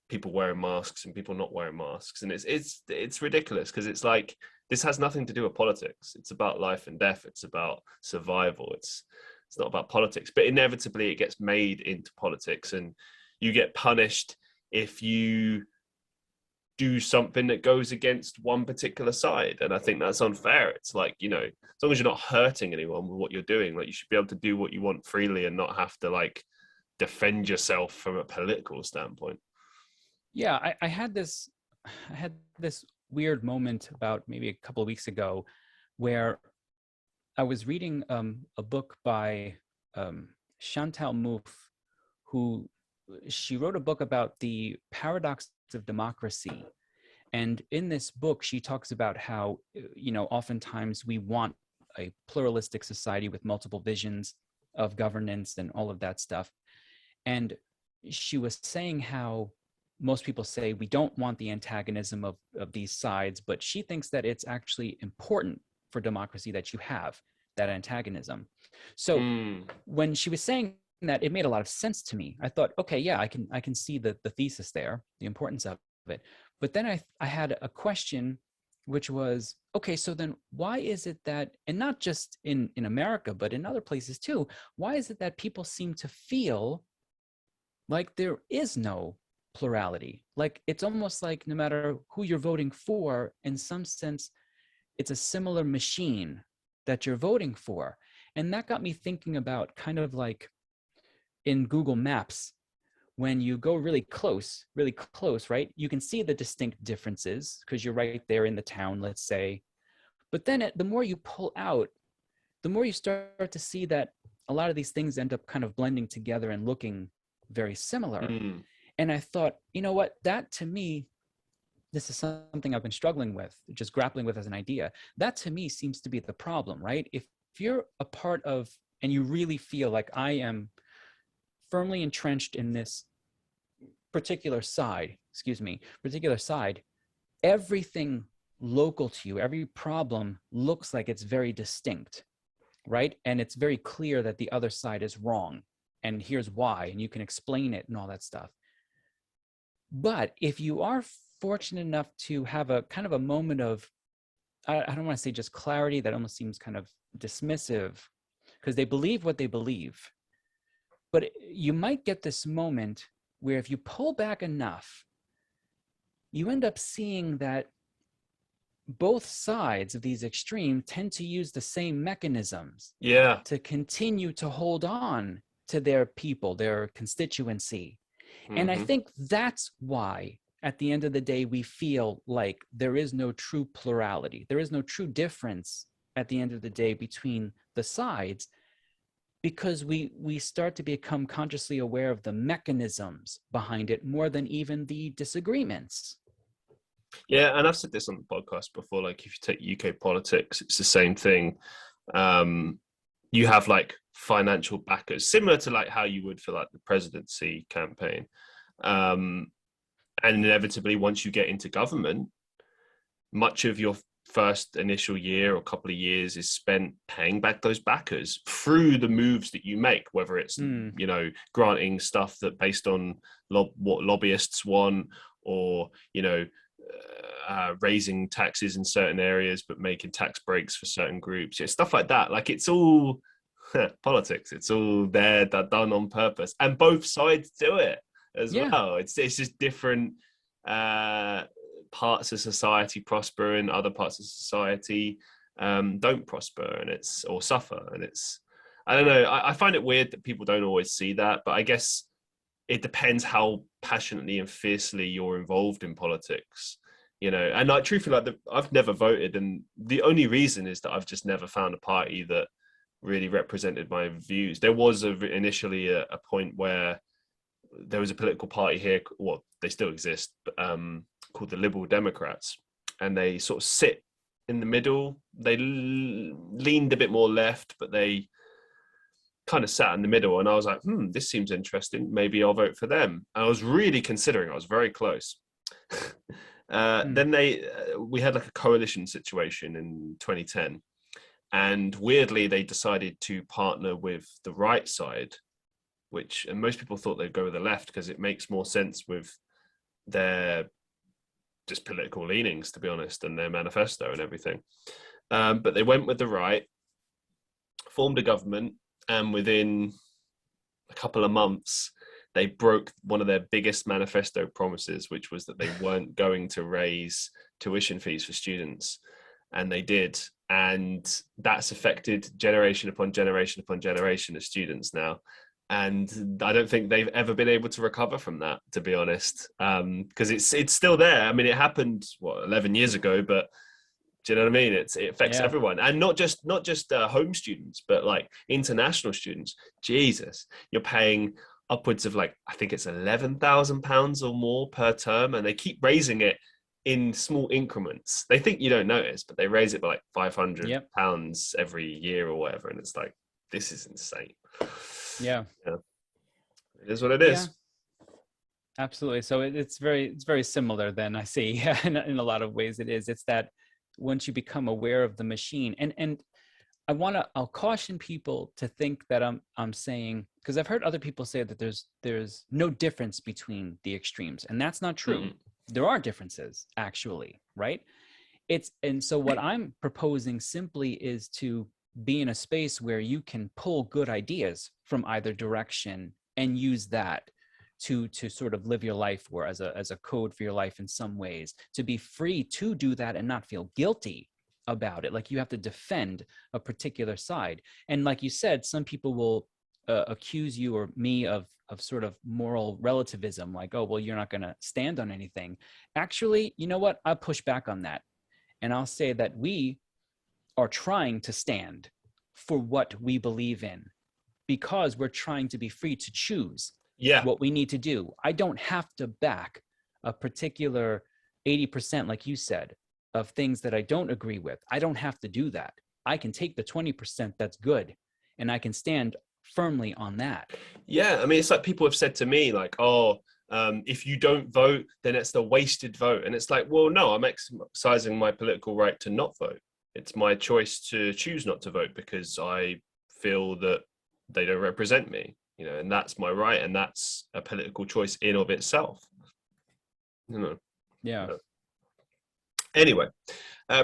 people wearing masks and people not wearing masks, and it's ridiculous because it's like this has nothing to do with politics. It's about life and death. It's about survival. It's not about politics, but inevitably it gets made into politics, and you get punished if you do something that goes against one particular side. And I think that's unfair. It's like, as long as you're not hurting anyone with what you're doing, like you should be able to do what you want freely and not have to like defend yourself from a political standpoint. Yeah, I had this weird moment about maybe a couple of weeks ago where I was reading a book by Chantal Mouffe, who she wrote a book about the paradox of democracy. And in this book, she talks about how, oftentimes we want a pluralistic society with multiple visions of governance and all of that stuff. And she was saying how most people say we don't want the antagonism of these sides, but she thinks that it's actually important for democracy that you have that antagonism. So when she was saying that, it made a lot of sense to me. I thought, okay, yeah, I can see the thesis there, the importance of it. But then I had a question, which was, okay, so then why is it that, and not just in America, but in other places too, why is it that people seem to feel like there is no plurality? Like it's almost like no matter who you're voting for, in some sense, it's a similar machine that you're voting for. And that got me thinking about kind of like in Google Maps, when you go really close, right? You can see the distinct differences because you're right there in the town, let's say. But then the more you pull out, the more you start to see that a lot of these things end up kind of blending together and looking very similar. And I thought, you know what, that to me, this is something I've been struggling with, just grappling with as an idea. That to me seems to be the problem, right? If you're a part of, and you really feel like I am firmly entrenched in this particular side, everything local to you, every problem looks like it's very distinct, right? And it's very clear that the other side is wrong. And here's why, and you can explain it and all that stuff. But if you are fortunate enough to have a kind of a moment of, I don't want to say just clarity, that almost seems kind of dismissive, because they believe what they believe. But you might get this moment where if you pull back enough, you end up seeing that both sides of these extremes tend to use the same mechanisms Yeah. to continue to hold on to their people, their constituency. And I Hmm. think that's why, at the end of the day, we feel like there is no true plurality. There is no true difference at the end of the day between the sides, because we start to become consciously aware of the mechanisms behind it more than even the disagreements. Yeah, and I've said this on the podcast before. Like, if you take UK politics, it's the same thing. Um, you have like financial backers, similar to like how you would for like the presidency campaign. Um, and inevitably, once you get into government, much of your first initial year or couple of years is spent paying back those backers through the moves that you make, whether it's Mm, granting stuff that based on what lobbyists want, or raising taxes in certain areas but making tax breaks for certain groups, stuff like that. Like, it's all politics. It's all there, that done on purpose, and both sides do it as yeah, well. It's just different uh parts of society prosper and other parts of society don't prosper, and it's or suffer. And it's, I don't know, I find it weird that people don't always see that, but I guess it depends how passionately and fiercely you're involved in politics. And like, truthfully, like, I've never voted, and the only reason is that I've just never found a party that really represented my views. There was initially a point where there was a political party here, well, they still exist, called the Liberal Democrats, and they sort of sit in the middle. They leaned a bit more left, but they kind of sat in the middle. And I was like, this seems interesting. Maybe I'll vote for them. And I was really considering. I was very close. mm, Then we had like a coalition situation in 2010, and weirdly they decided to partner with the right side, and most people thought they'd go with the left because it makes more sense with their just political leanings, to be honest, and their manifesto and everything. But they went with the right, formed a government, and within a couple of months, they broke one of their biggest manifesto promises, which was that they weren't going to raise tuition fees for students. And they did. And that's affected generation upon generation upon generation of students now. And I don't think they've ever been able to recover from that, to be honest, because it's still there. I mean, it happened 11 years ago, but do you know what I mean? It affects yeah, everyone, and not just home students, but like international students. Jesus, you're paying upwards of, like, I think it's £11,000 or more per term, and they keep raising it in small increments. They think you don't notice, but they raise it by like yep, £500 every year or whatever, and it's like, this is insane. yeah, Yeah, it is what it yeah. is. Absolutely. So it's very similar then, I see. In a lot of ways it is. It's that once you become aware of the machine, and I'll caution people to think that I'm saying, because I've heard other people say that there's no difference between the extremes, and that's not true. Mm-mm. There are differences, actually, right? And so what I'm proposing simply is to be in a space where you can pull good ideas from either direction and use that to sort of live your life, or as a code for your life in some ways, to be free to do that and not feel guilty about it, like you have to defend a particular side. And like you said, some people will accuse you or me of sort of moral relativism, like, oh, well, you're not going to stand on anything. Actually, you know what, I'll push back on that, and I'll say that we are trying to stand for what we believe in, because we're trying to be free to choose Yeah, what we need to do. I don't have to back a particular 80%, like you said, of things that I don't agree with. I don't have to do that. I can take the 20% that's good, and I can stand firmly on that. yeah. I mean, it's like people have said to me, like, "Oh, if you don't vote, then it's the wasted vote." And it's like, well, no, I'm exercising my political right to not vote. It's my choice to choose not to vote because I feel that they don't represent me, and that's my right, and that's a political choice in of itself. You know. Yeah. Anyway,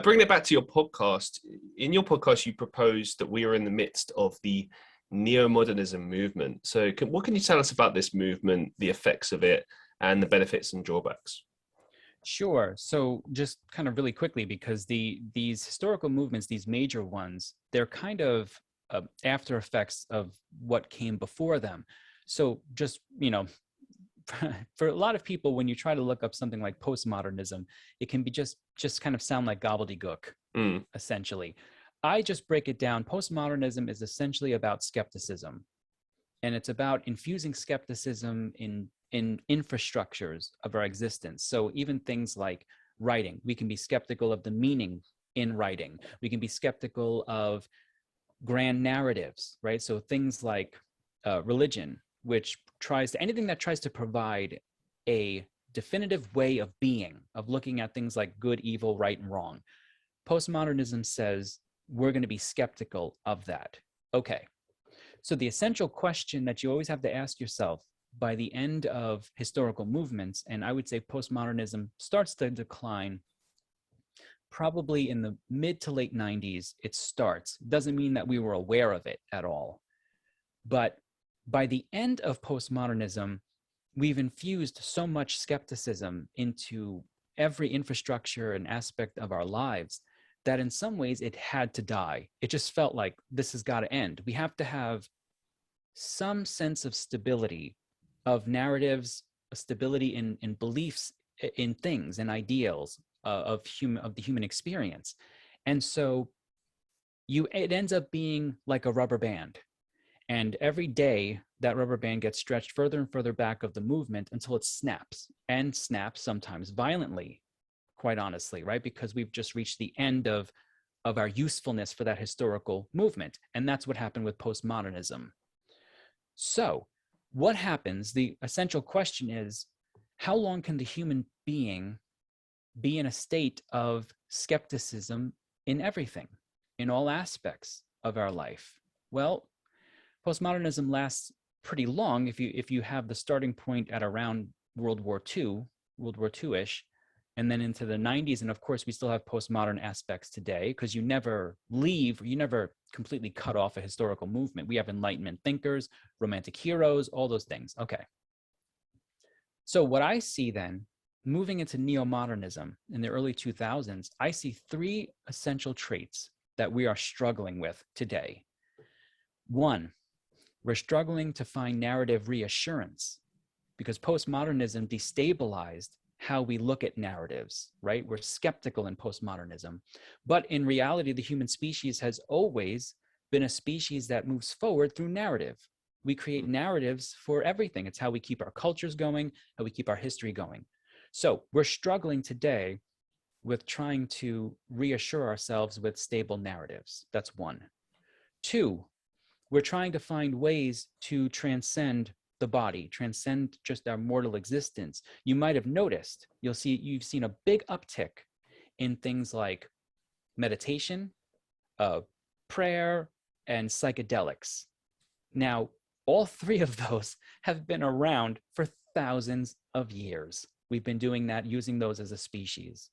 bringing it back to your podcast, in your podcast, you proposed that we are in the midst of the neomodernism movement. So what can you tell us about this movement, the effects of it, and the benefits and drawbacks? Sure. So just kind of really quickly, because these historical movements, these major ones, they're kind of after effects of what came before them. So just, for a lot of people, when you try to look up something like postmodernism, it can be just kind of sound like gobbledygook, essentially. I just break it down. Postmodernism is essentially about skepticism, and it's about infusing skepticism in infrastructures of our existence. So even things like writing, we can be skeptical of the meaning in writing. We can be skeptical of grand narratives, right? So things like religion, which anything that tries to provide a definitive way of being, of looking at things like good, evil, right, and wrong. Postmodernism says we're going to be skeptical of that. Okay. So the essential question that you always have to ask yourself by the end of historical movements, and I would say postmodernism starts to decline probably in the mid to late 90s, it starts. Doesn't mean that we were aware of it at all. But by the end of postmodernism, we've infused so much skepticism into every infrastructure and aspect of our lives that in some ways it had to die. It just felt like this has got to end. We have to have some sense of stability, of narratives, a stability in beliefs, in things and ideals of the human experience. And so it ends up being like a rubber band. And every day that rubber band gets stretched further and further back of the movement until it snaps, and snaps sometimes violently, quite honestly, right? Because we've just reached the end of our usefulness for that historical movement. And that's what happened with postmodernism. So what happens? The essential question is, how long can the human being be in a state of skepticism in everything, in all aspects of our life? Well, postmodernism lasts pretty long if you have the starting point at around World War II-ish, and then into the 90s. And of course, we still have postmodern aspects today, because you never completely cut off a historical movement. We have Enlightenment thinkers, romantic heroes, all those things. Okay. So what I see then, moving into neo-modernism in the early 2000s, I see three essential traits that we are struggling with today. One, we're struggling to find narrative reassurance, because postmodernism destabilized how we look at narratives, right? We're skeptical in postmodernism. But in reality, the human species has always been a species that moves forward through narrative. We create narratives for everything. It's how we keep our cultures going, how we keep our history going. So we're struggling today with trying to reassure ourselves with stable narratives. That's one. Two, we're trying to find ways to transcend the body, transcend just our mortal existence. You might have noticed, you've seen a big uptick in things like meditation, prayer, and psychedelics. Now, all three of those have been around for thousands of years. We've been doing that, using those as a species.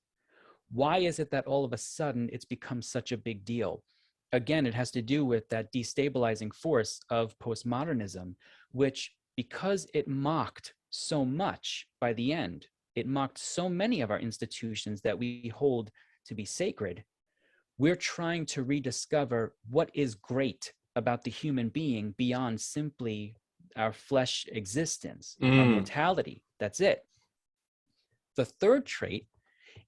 Why is it that all of a sudden it's become such a big deal? Again, it has to do with that destabilizing force of postmodernism, which, because it mocked so much by the end, it mocked so many of our institutions that we hold to be sacred, we're trying to rediscover what is great about the human being beyond simply our flesh existence, our mortality. That's it. The third trait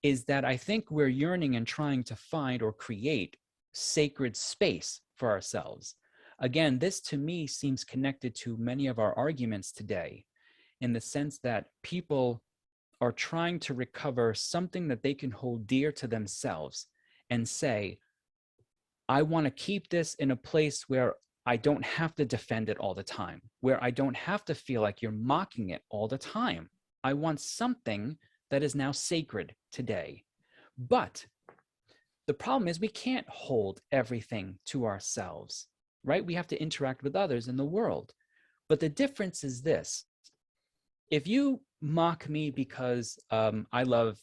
is that I think we're yearning and trying to find or create sacred space for ourselves. Again, this to me seems connected to many of our arguments today, in the sense that people are trying to recover something that they can hold dear to themselves and say, I want to keep this in a place where I don't have to defend it all the time, where I don't have to feel like you're mocking it all the time. I want something that is now sacred today. But the problem is we can't hold everything to ourselves, right? We have to interact with others in the world. But the difference is this. If you mock me because I love,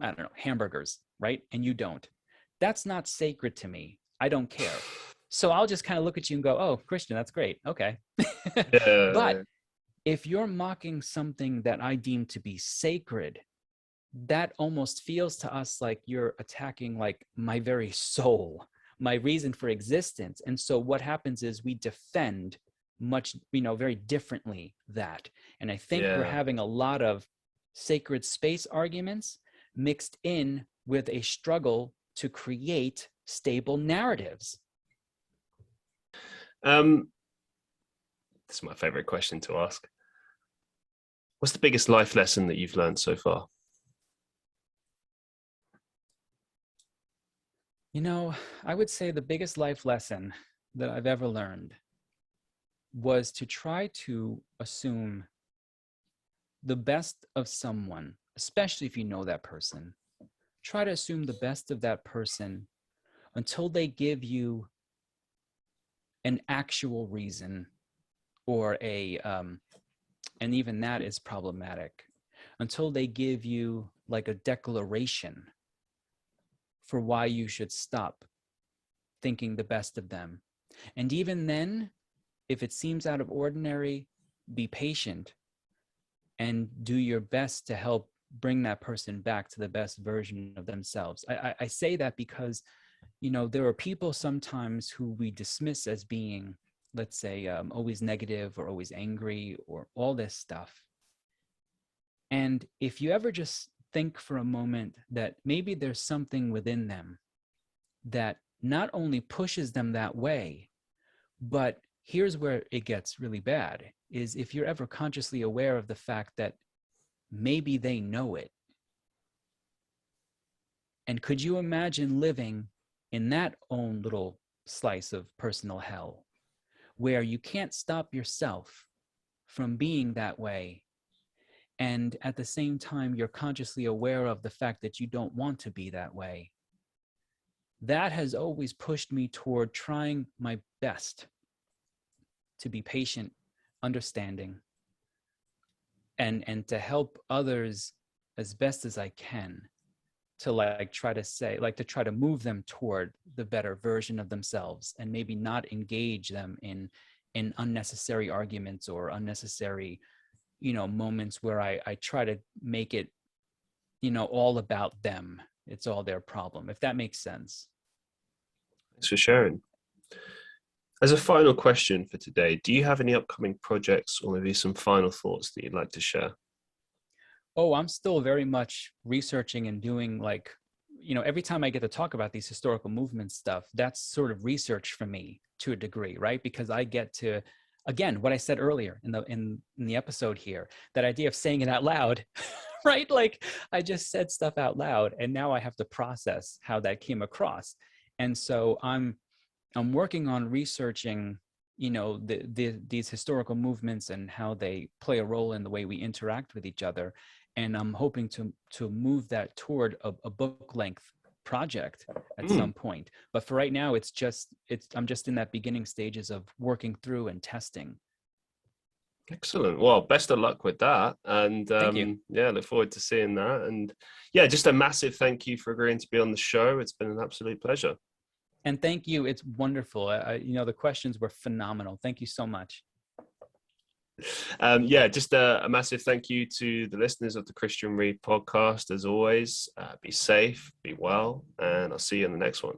I don't know, hamburgers, right? And you don't. That's not sacred to me. I don't care. So I'll just kind of look at you and go, oh, Christian, that's great. Okay. But Yeah. if you're mocking something that I deem to be sacred, that almost feels to us like you're attacking like my very soul, my reason for existence. And so what happens is we defend much, very differently that. And I think we're Yeah. having a lot of sacred space arguments mixed in with a struggle to create stable narratives. This is my favorite question to ask. What's the biggest life lesson that you've learned so far? I would say the biggest life lesson that I've ever learned was to try to assume the best of someone, especially if you know that person. Try to assume the best of that person until they give you an actual reason or and even that is problematic, until they give you like a declaration for why you should stop thinking the best of them. And even then, if it seems out of ordinary, be patient and do your best to help bring that person back to the best version of themselves. I say that because, there are people sometimes who we dismiss as being, let's say, always negative or always angry or all this stuff. And if you ever just think for a moment that maybe there's something within them that not only pushes them that way, but here's where it gets really bad, is if you're ever consciously aware of the fact that maybe they know it. And could you imagine living in that own little slice of personal hell where you can't stop yourself from being that way, and at the same time you're consciously aware of the fact that you don't want to be that way? That has always pushed me toward trying my best to be patient, understanding, and to help others as best as I can, to try to move them toward the better version of themselves, and maybe not engage them in unnecessary arguments or unnecessary moments where I try to make it all about them. It's all their problem, if that makes sense. Thanks for sharing. As a final question for today, do you have any upcoming projects or maybe some final thoughts that you'd like to share? Oh, I'm still very much researching and doing every time I get to talk about these historical movement stuff, that's sort of research for me to a degree, right? Because I get to, again, what I said earlier in the episode here, that idea of saying it out loud, right? Like I just said stuff out loud and now I have to process how that came across. And so I'm working on researching, these historical movements and how they play a role in the way we interact with each other. And I'm hoping to move that toward a book length project at some point. But for right now, I'm just in that beginning stages of working through and testing. Excellent. Well, best of luck with that. And Thank you. yeah, look forward to seeing that. And yeah, just a massive thank you for agreeing to be on the show. It's been an absolute pleasure. And thank you. It's wonderful. The questions were phenomenal. Thank you so much. Yeah, just a massive thank you to the listeners of the Christian Reeve podcast. As always, be safe, be well, and I'll see you in the next one.